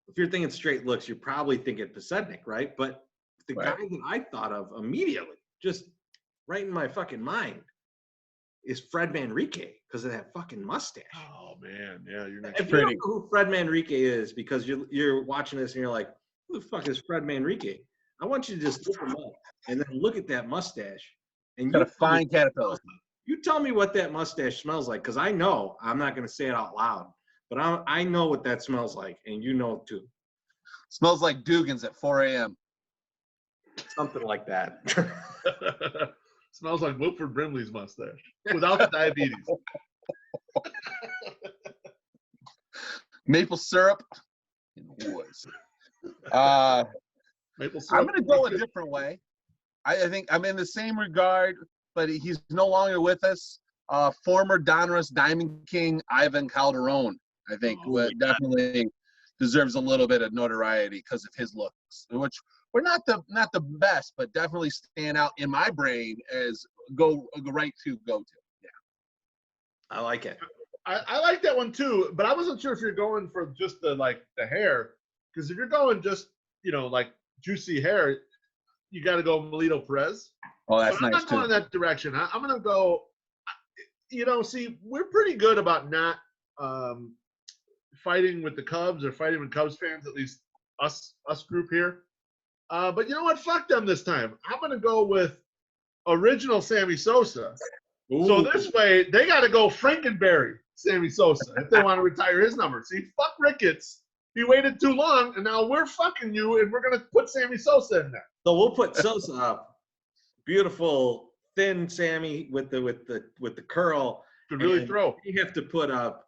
if you're thinking straight looks, you're probably thinking Pasednik, right? But the guy that I thought of immediately, just right in my fucking mind, is Fred Manrique because of that fucking mustache. Oh, man. Yeah, you're not If you don't know who Fred Manrique is because you're watching this and you're like, who the fuck is Fred Manrique? I want you to just look him up and then look at that mustache. And got a fine caterpillar. You tell me what that mustache smells like, because I know, I'm not going to say it out loud, but I know what that smells like, and you know it too. Smells like Dugan's at 4 a.m. Something like that. Smells like Wilford Brimley's mustache without the diabetes. Maple syrup in the woods. Maple syrup. I'm going to go a different way. I think I'm in the same regard, but he's no longer with us. Former Donruss Diamond King Ivan Calderon, I think, definitely deserves a little bit of notoriety because of his looks, which were not the best, but definitely stand out in my brain as go to. Yeah, I like it. I like that one too, but I wasn't sure if you're going for just the hair, because if you're going just like juicy hair, you got to go Melito Perez. Oh, that's nice too. I'm not going in that direction. I'm going to go. See, we're pretty good about not fighting with the Cubs or fighting with Cubs fans, at least us group here. But you know what? Fuck them this time. I'm going to go with original Sammy Sosa. Ooh. So this way, they got to go Frankenberry. Sammy Sosa if they want to retire his number. See, fuck Ricketts. He waited too long, and now we're fucking you, and we're gonna put Sammy Sosa in there. So we'll put Sosa up. Beautiful, thin Sammy with the curl. Could really and throw. You have to put up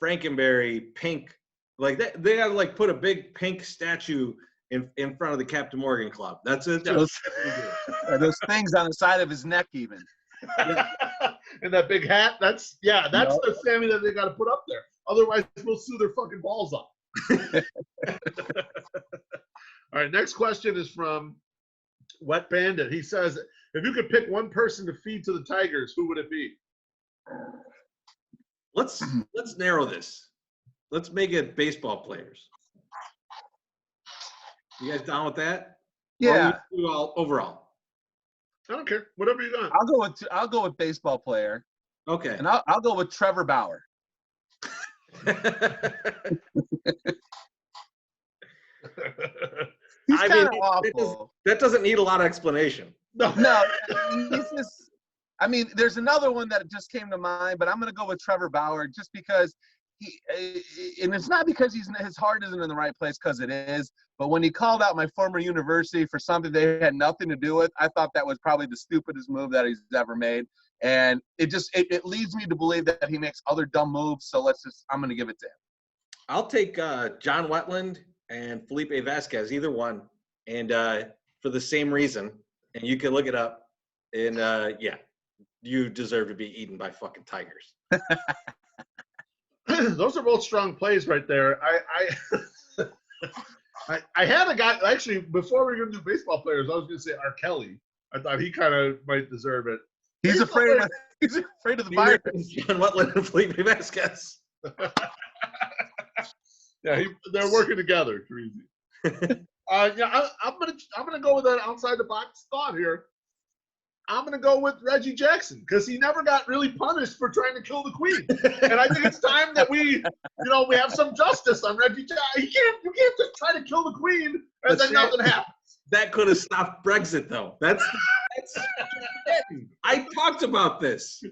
Frankenberry pink. Like that, they gotta like put a big pink statue in front of the Captain Morgan Club. That's it. Those things on the side of his neck, even. Yeah. And that big hat. That's the Sammy that they got to put up there. Otherwise, we'll sue their fucking balls off. All right. Next question is from Wet Bandit. He says, if you could pick one person to feed to the Tigers, who would it be? Let's narrow this. Let's make it baseball players. You guys down with that? Yeah. Or you do all overall. I don't care. Whatever you got. I'll go with baseball player. Okay. And I'll go with Trevor Bauer. He's kind of awful. That doesn't need a lot of explanation. No, he's just. I mean, there's another one that just came to mind, but I'm going to go with Trevor Bauer just because and it's not because his heart isn't in the right place, because it is. But when he called out my former university for something they had nothing to do with, I thought that was probably the stupidest move that he's ever made. And it leads me to believe that he makes other dumb moves. So I'm going to give it to him. I'll take John Wetland and Felipe Vasquez, either one, and for the same reason. And you can look it up. And you deserve to be eaten by fucking tigers. Those are both strong plays right there. I had a guy, actually, before we were going to do baseball players, I was going to say R. Kelly. I thought he kind of might deserve it. He's afraid of the virus. John Wetland and Felipe Vasquez. Yeah, they're working together, Teresi. I'm gonna go with an outside the box thought here. I'm gonna go with Reggie Jackson because he never got really punished for trying to kill the Queen, and I think it's time that we have some justice on Reggie Jackson. You can't just try to kill the Queen and then nothing happens. That could have stopped Brexit, though. That's I talked about this.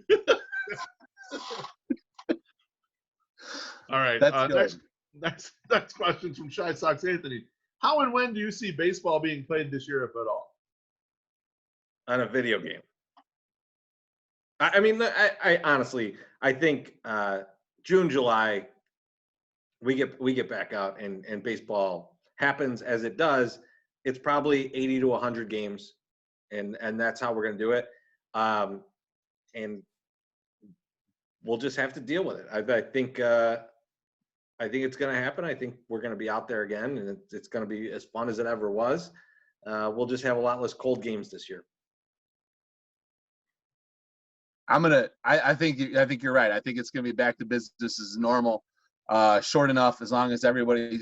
All right. Next question from Shy Sox Anthony. How and when do you see baseball being played this year, if at all? On a video game. I honestly, I think June, July, we get back out and baseball happens as it does. It's probably 80 to 100 games, and that's how we're going to do it. And we'll just have to deal with it. I think it's going to happen. I think we're going to be out there again, and it's going to be as fun as it ever was. We'll just have a lot less cold games this year. I think you're right. I think it's going to be back to business as normal, short enough as long as everybody,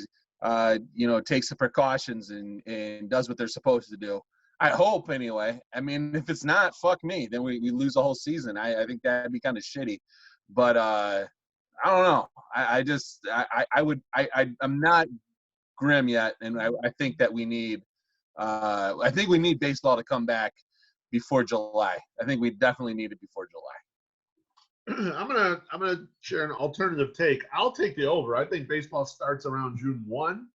takes the precautions and does what they're supposed to do. I hope anyway. I mean, if it's not, fuck me. Then we lose the whole season. I think that'd be kind of shitty. But I don't know. I'm not grim yet, and I think that we need. I think we need baseball to come back before July. I think we definitely need it before July. I'm gonna share an alternative take. I'll take the over. I think baseball starts around June 1,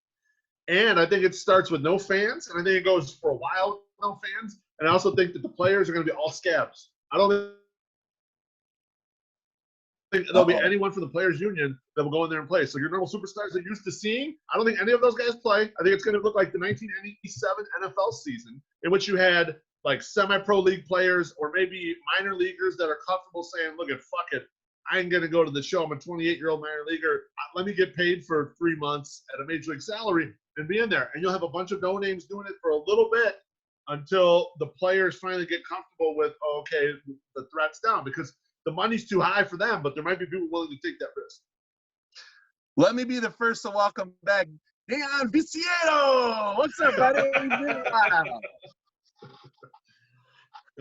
and I think it starts with no fans, and I think it goes for a while with no fans. And I also think that the players are going to be all scabs. I don't think there'll be anyone from the players' union that will go in there and play. So your normal superstars that you're used to seeing, I don't think any of those guys play. I think it's going to look like the 1987 NFL season in which you had like semi-pro league players or maybe minor leaguers that are comfortable saying, look, fuck it. I'm going to go to the show. I'm a 28-year-old minor leaguer. Let me get paid for 3 months at a major league salary and be in there. And you'll have a bunch of no-names doing it for a little bit until the players finally get comfortable with, okay, the threat's down, because the money's too high for them, but there might be people willing to take that risk. Let me be the first to welcome back Dion Viciero. What's up, buddy?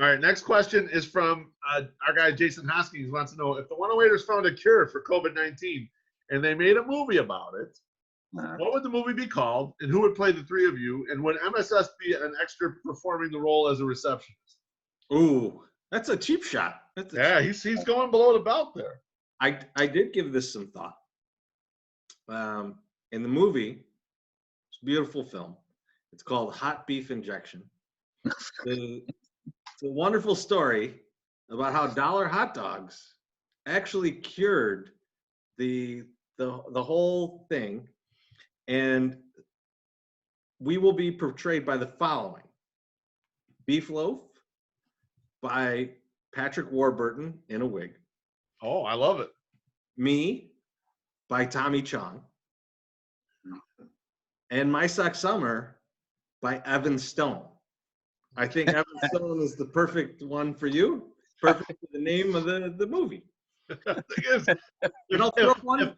All right, next question is from our guy Jason Hoskins. He wants to know if the 108ers found a cure for COVID-19 and they made a movie about it, what would the movie be called, and who would play the three of you, and would MSS be an extra performing the role as a receptionist? Ooh, that's a cheap shot. He's going below the belt there. I did give this some thought. In the movie, it's a beautiful film. It's called Hot Beef Injection. It's a wonderful story about how dollar hot dogs actually cured the whole thing, and we will be portrayed by the following: Beef Loaf by Patrick Warburton in a wig. Oh, I love it. Me by Tommy Chong. And My Sock Summer by Evan Stone. I think Evan Stone is the perfect one for you. Perfect for the name of the movie. The thing is, And I'll throw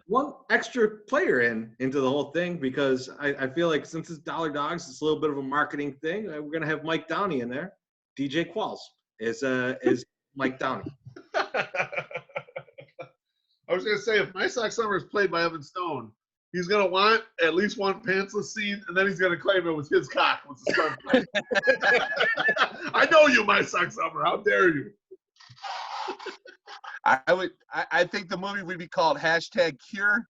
one extra player into the whole thing, because I feel like since it's Dollar Dogs, it's a little bit of a marketing thing. We're gonna have Mike Downey in there. DJ Qualls is Mike Downey. I was gonna say, if My Sock Summer is played by Evan Stone, he's gonna want at least one pantsless scene, and then he's gonna claim it was his cock with the start. I know you, My Sock Summer. How dare you? I think the movie would be called #Cure,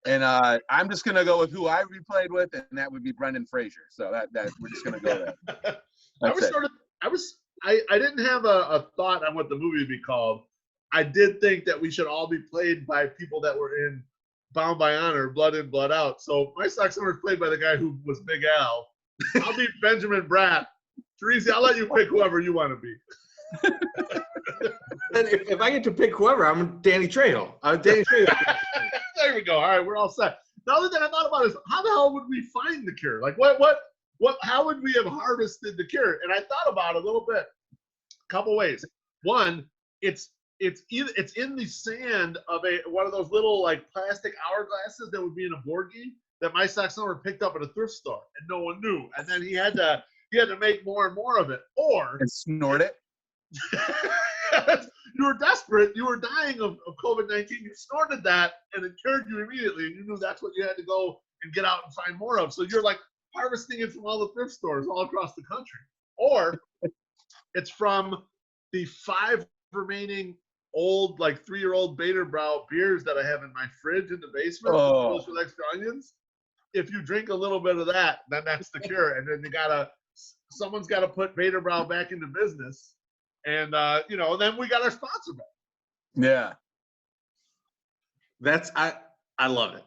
and I'm just gonna go with who I would be played with, and that would be Brendan Fraser. So that we're just gonna go there. I didn't have a thought on what the movie would be called. I did think that we should all be played by people that were in Bound by Honor, Blood In, Blood Out. So My Sock Summer is played by the guy who was Big Al. I'll be Benjamin Bratt. Teresa, I'll let you pick whoever you want to be. And if I get to pick whoever, I'm Danny Trejo. There we go. All right, we're all set. The other thing I thought about is, how the hell would we find the cure? Like, how would we have harvested the cure? And I thought about it a little bit. A couple ways. One, it's in the sand of one of those little like plastic hourglasses that would be in a board game that My Sock Summer picked up at a thrift store and no one knew. And then he had to make more and more of it. Or And snort it. You were desperate. You wwere dying of COVID-19. You snorted that, and it cured you immediately. And you knew that's what you had to go and get out and find more of. So you're like harvesting it from all the thrift stores all across the country. Or it's from the 5 remaining old, like 3-year-old Baderbrau beers that I have in my fridge in the basement. Oh. With extra onions. If you drink a little bit of that, then that's the cure. And then someone's got to put Baderbrau back into business. And, then we got our sponsor back. Yeah. I love it.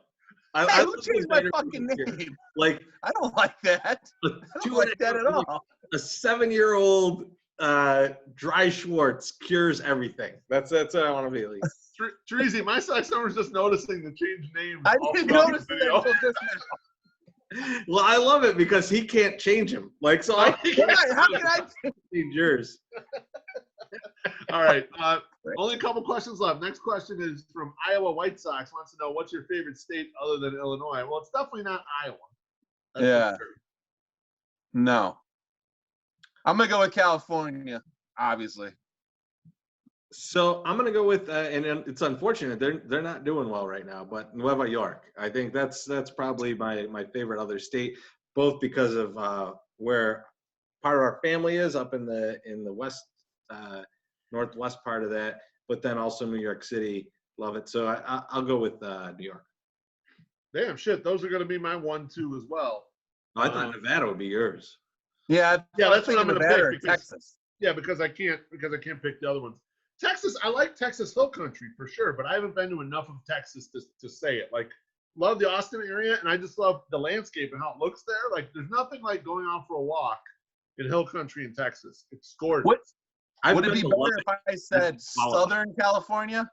I would change my fucking name. Like, I don't like that. I don't like that at all. A 7-year-old Dry Schwartz cures everything. That's what I want to be, at least. Teresa, My Sock Summer's just noticing the change names. I didn't notice that until just now. Well, I love it because he can't change him. Like, so How can I change yours? All right. Only a couple questions left. Next question is from Iowa White Sox. Wants to know, what's your favorite state other than Illinois? Well, it's definitely not Iowa. That's Yeah. for sure. No. I'm going to go with California, obviously. So I'm gonna go with, and it's unfortunate they're not doing well right now, but Nueva York. I think that's probably my favorite other state, both because of where part of our family is up in the west, northwest part of that, but then also New York City. Love it. So I'll go with New York. Damn shit, those are going to be my 1-2 as well. I thought Nevada would be yours. Yeah, that's what I'm going to pick. Texas. Yeah, because I can't pick the other ones. Texas, I like Texas Hill Country for sure, but I haven't been to enough of Texas to say it. Like, love the Austin area, and I just love the landscape and how it looks there. Like, there's nothing like going out for a walk in Hill Country in Texas. It's gorgeous. Would it be better if I said Southern California,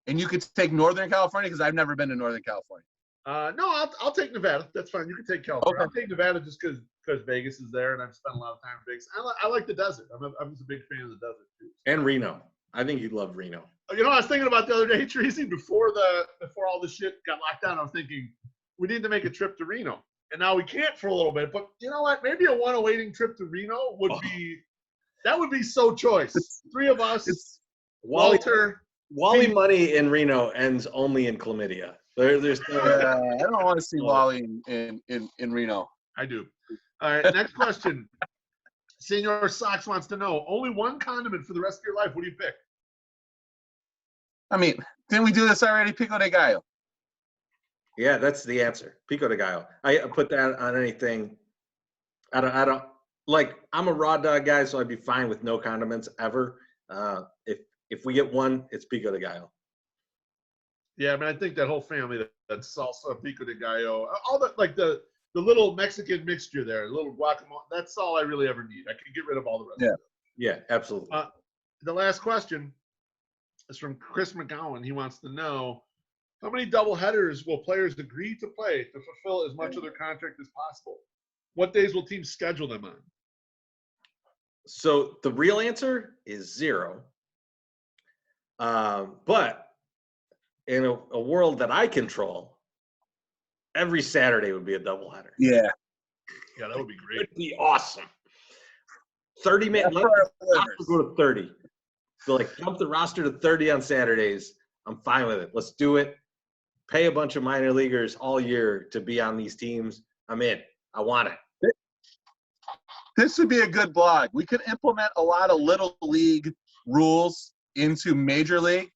and you could take Northern California? Because I've never been to Northern California. No, I'll take Nevada. That's fine. You can take California. Okay. I'll take Nevada just because Vegas is there, and I've spent a lot of time in Vegas. I like the desert. I'm just a big fan of the desert too. And Reno. I think you'd love Reno. You know, I was thinking about the other day, Tracy, before all this shit got locked down, I was thinking we need to make a trip to Reno. And now we can't for a little bit. But you know what? Maybe a 108 trip to Reno would be so choice. 3 of us. Walter. Wally Money in Reno ends only in chlamydia. There's no. I don't want to see Wally in Reno. I do. All right, next question. Senor Sox wants to know, only one condiment for the rest of your life. What do you pick? I mean, didn't we do this already? Pico de Gallo. Yeah, that's the answer. Pico de Gallo. I put that on anything. I don't like. I'm a raw dog guy, so I'd be fine with no condiments ever. If we get one, it's Pico de Gallo. Yeah, I mean, I think that whole family, that salsa, pico de gallo, all that, like the little Mexican mixture there, a little guacamole. That's all I really ever need. I can get rid of all the rest. Yeah. Of it. Yeah, absolutely. The last question is from Chris McGowan. He wants to know, how many double headers will players agree to play to fulfill as much of their contract as possible? What days will teams schedule them on? So the real answer is 0. But in a world that I control, every Saturday would be a doubleheader. Yeah. Yeah, that would be It great. would be awesome. 30 minutes. Let's go to 30. So like jump the roster to 30 on Saturdays. I'm fine with it. Let's do it. Pay a bunch of minor leaguers all year to be on these teams. I'm in. I want it. This would be a good blog. We could implement a lot of little league rules into major league.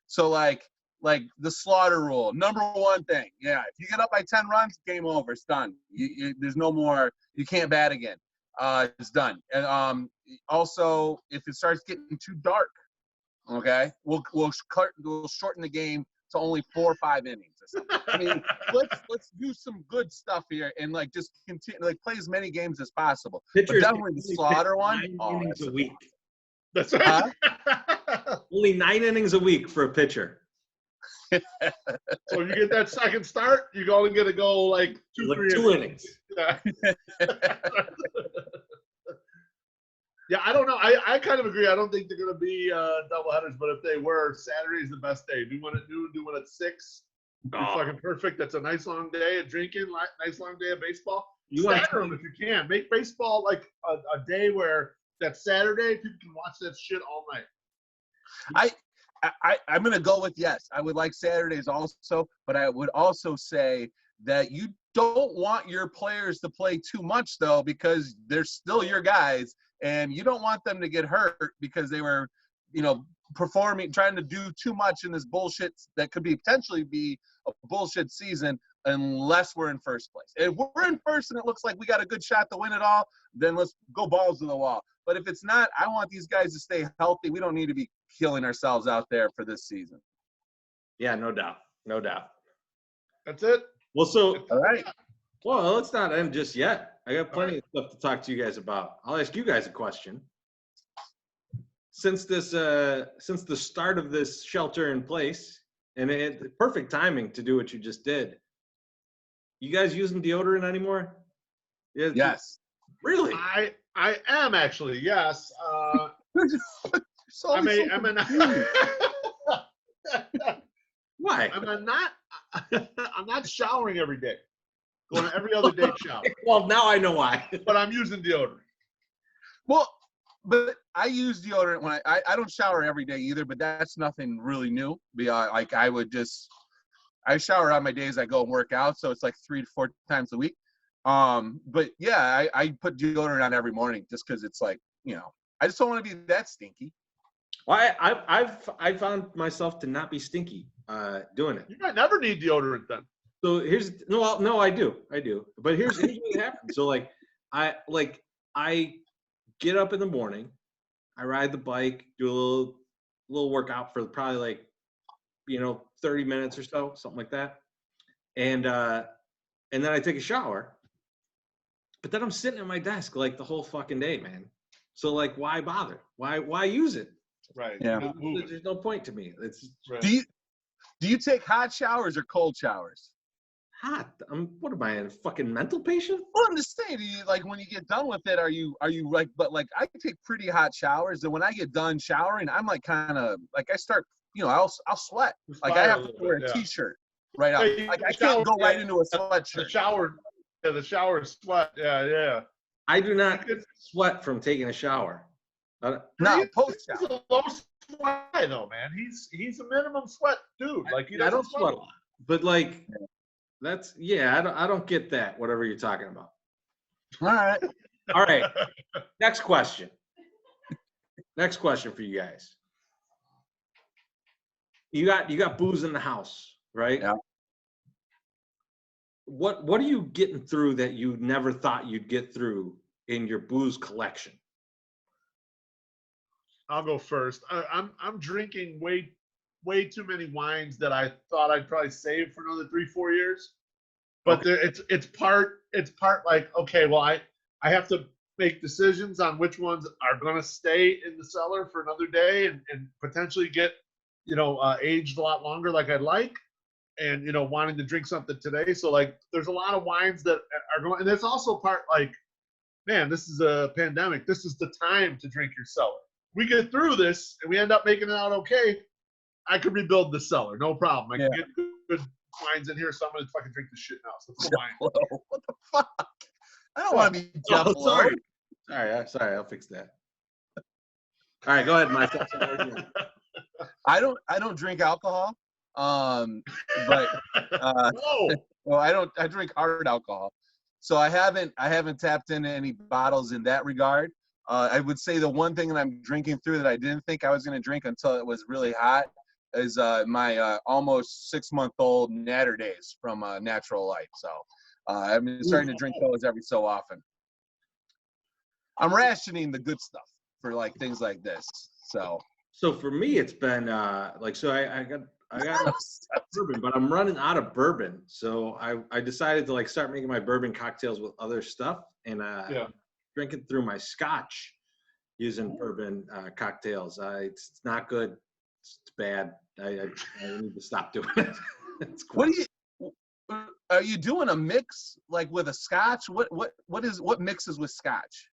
So like the slaughter rule, number one thing. Yeah, if you get up by 10 runs, game over. It's done. There's no more. You can't bat again. It's done. And also, if it starts getting too dark, okay, we'll shorten the game to only 4 or 5 innings or something. I mean, let's do some good stuff here and like just continue, like play as many games as possible. Pitchers But definitely the slaughter one. 9 innings a week. That's right. Only 9 innings a week for a pitcher. So if you get that second start, you're only going to go like 2 innings. Yeah. Yeah, I don't know. I kind of agree. I don't think they're going to be doubleheaders, but if they were, Saturday's the best day. Do one at noon, do one at 6. Be fucking perfect. That's a nice long day of drinking, nice long day of baseball. You stagger them if you can. Make baseball like a day where that Saturday people can watch that shit all night. I'm going to go with yes. I would like Saturdays also, but I would also say that you don't want your players to play too much, though, because they're still your guys, and you don't want them to get hurt because they were, performing, trying to do too much in this bullshit that could potentially be a bullshit season unless we're in first place. If we're in first and it looks like we got a good shot to win it all, then let's go balls to the wall. But if it's not, I want these guys to stay healthy. We don't need to be killing ourselves out there for this season. Yeah, no doubt. No doubt. That's it. Well, so all right. Well, let's not end just yet. I got plenty of stuff to talk to you guys about. I'll ask you guys a question. Since the start of this shelter in place, and perfect timing to do what you just did. You guys using deodorant anymore? Yeah, yes. Really? I am actually, yes. I'm Why? I'm not showering every day. Going to every other day shower. Well, now I know why. But I'm using deodorant. Well, but I use deodorant when I don't shower every day either, but that's nothing really new. Like I shower on my days I go and work out, so it's like 3 to 4 times a week. But yeah, I put deodorant on every morning just because it's like, I just don't want to be that stinky. Well, I found myself to not be stinky doing it. You might never need deodorant then. So no, I do. But here's what happens. So I get up in the morning, I ride the bike, do a little workout for probably 30 minutes or so, something like that. And then I take a shower. But then I'm sitting at my desk like the whole fucking day, man. So why bother? Why use it? Right. Yeah. There's no point to me. It's right. Do you take hot showers or cold showers? Hot. What am I, a fucking mental patient? Well, I'm just saying, when you get done with it, are you but I take pretty hot showers, and when I get done showering, I'm kind of I start, I'll sweat. I have to wear a t-shirt right out. I can't go right into a sweatshirt. The shower sweat. Yeah. I do not sweat from taking a shower. No, post shower. He's a low sweat though, man. He's a minimum sweat dude. I don't sweat a lot. But that's I don't get that, whatever you're talking about. All right. Next question for you guys. you got booze in the house, right? Yeah. What are you getting through that you never thought you'd get through in your booze collection? I'll go first. I'm drinking way too many wines that I thought I'd probably save for another 3-4 years. But Okay. it's part like, okay, well, I have to make decisions on which ones are going to stay in the cellar for another day and potentially get aged a lot longer like I'd like, and wanting to drink something today. So like there's a lot of wines that are going, and there's also part like, man, this is a pandemic, this is the time to drink your cellar. We get through this and we end up making it out okay, I could rebuild the cellar, no problem. I can get good wines in here, so I'm gonna fucking drink this shit now. So full wine. What the fuck? I don't want to be Jeff Oh, Lowe. sorry, I'll fix that. All right, go ahead, Mike. I don't drink alcohol. But No. well, I drink hard alcohol. So I haven't tapped into any bottles in that regard. I would say the one thing that I'm drinking through that I didn't think I was going to drink until it was really hot is my almost 6-month-old Natter Days from Natural Light. So I've been starting to drink those every so often. I'm rationing the good stuff for like things like this. So for me, it's been I got bourbon, but I'm running out of bourbon. So I decided to like start making my bourbon cocktails with other stuff, and drinking through my scotch using bourbon cocktails. It's not good. It's bad. I need to stop doing it. What are you doing a mix like with a scotch? What mixes with scotch?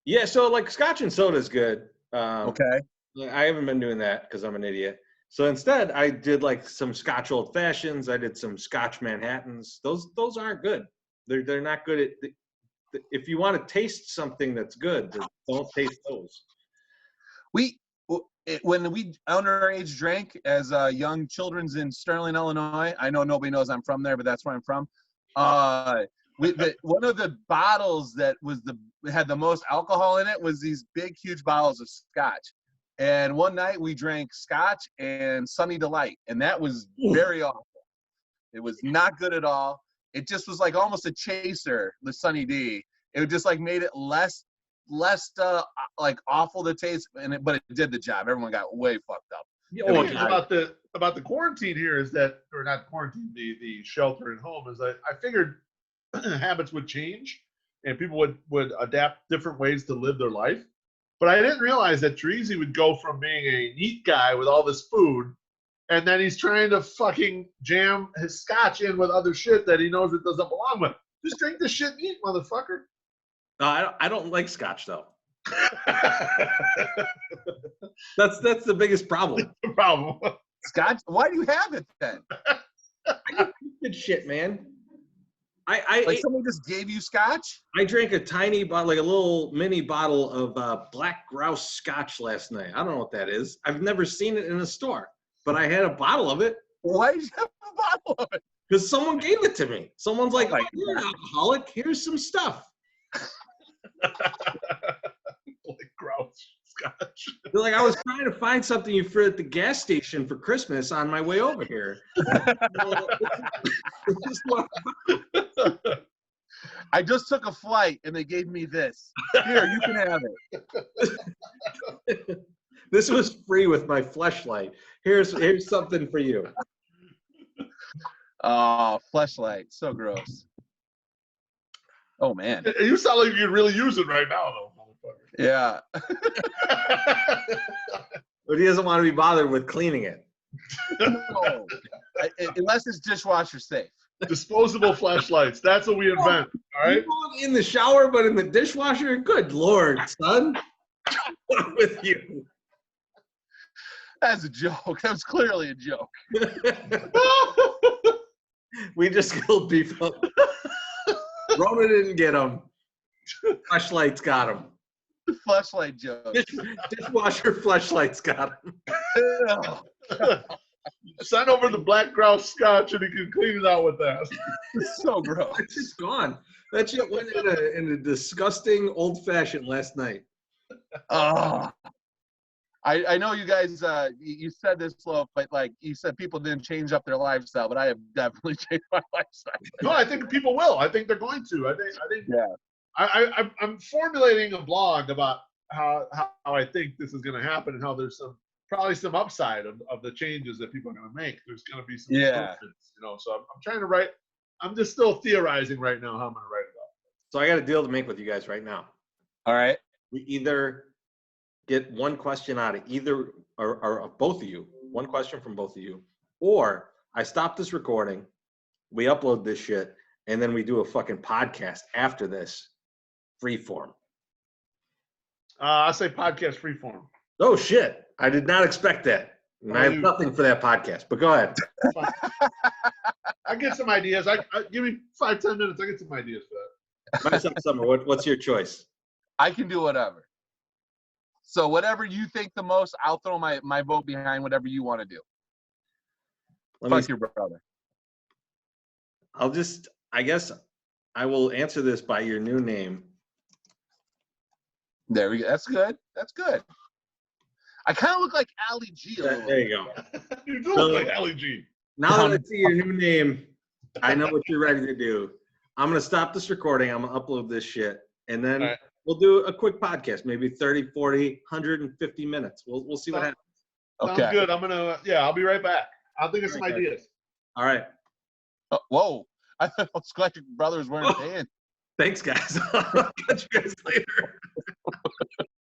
Yeah, so like scotch and soda is good. Okay. I haven't been doing that because I'm an idiot. So instead, I did like some Scotch Old Fashions. I did some Scotch Manhattans. Those aren't good. They're not good at. If you want to taste something that's good, don't taste those. When we underage drank as young children's in Sterling, Illinois. I know nobody knows I'm from there, but that's where I'm from. One of the bottles that had the most alcohol in it was these big, huge bottles of scotch. And one night we drank scotch and Sunny Delight, and that was very awful. It was not good at all. It just was like almost a chaser, the Sunny D. It just like made it less like awful to taste, but it did the job. Everyone got way fucked up. About the quarantine here is that, or not quarantine, the shelter at home is that I figured habits would change and people would adapt different ways to live their life. But I didn't realize that Treasy would go from being a neat guy with all this food, and then he's trying to fucking jam his scotch in with other shit that he knows it doesn't belong with. Just drink the shit and eat, motherfucker. I don't like scotch though. That's the biggest problem. The problem. Scotch? Why do you have it then? I get good shit, man. I someone just gave you scotch? I drank a tiny bottle, like a little mini bottle of Black Grouse scotch last night. I don't know what that is. I've never seen it in a store, but I had a bottle of it. Why did you have a bottle of it? Because someone gave it to me. Someone's like, "Oh, you're an alcoholic. Here's some stuff." Black Grouse scotch. They're like, I was trying to find something for at the gas station for Christmas on my way over here. I just took a flight and they gave me this. Here, you can have it. This was free with my Fleshlight. Here's something for you. Oh, Fleshlight, so gross. Oh man. You sound like you could really use it right now, though, motherfucker. Yeah. But he doesn't want to be bothered with cleaning it. No. Unless it's dishwasher safe. Disposable flashlights. That's what we invent. All right. In the shower, but in the dishwasher. Good Lord, son. What's with you? That's a joke. That was clearly a joke. We just killed people. Rona didn't get him. Fleshlight's got him. Fleshlight joke. Dishwasher Fleshlight's got him. Send over the Black Grouse scotch and he can clean it out with that. It's so gross. It's just gone. That shit went in a disgusting old fashioned last night. Oh. I know you guys, you said this, Slope, but like you said, people didn't change up their lifestyle, but I have definitely changed my lifestyle. No, I think people will. I think they're going to. I think. Yeah. I'm formulating a blog about how I think this is going to happen and how there's probably some upside of the changes that people are going to make. There's going to be some improvements, So I'm trying to write. I'm just still theorizing right now how I'm going to write it up. So I got a deal to make with you guys right now. All right. We either get one question out of either or both of you, one question from both of you, or I stop this recording, we upload this shit, and then we do a fucking podcast after this, free form. I say podcast freeform. Oh shit! I did not expect that. And I have nothing for that podcast. But go ahead. I get some ideas. I give me 5-10 minutes. I get some ideas for that. Myself, Summer. What's your choice? I can do whatever. So whatever you think the most, I'll throw my vote behind whatever you want to do. Fuck your brother. I guess I will answer this by your new name. There we go. That's good. That's good. I kind of look like Ali G. There you go. You do look like Ali G. Now that I see your new name, I know what you're ready to do. I'm going to stop this recording. I'm going to upload this shit. And then we'll do a quick podcast, maybe 30, 40, 150 minutes. We'll see what happens. Okay. Sounds good. I'll be right back. I'll think of some ideas. All right. Whoa. I was glad your brother was wearing a pants. Thanks, guys. I'll catch you guys later.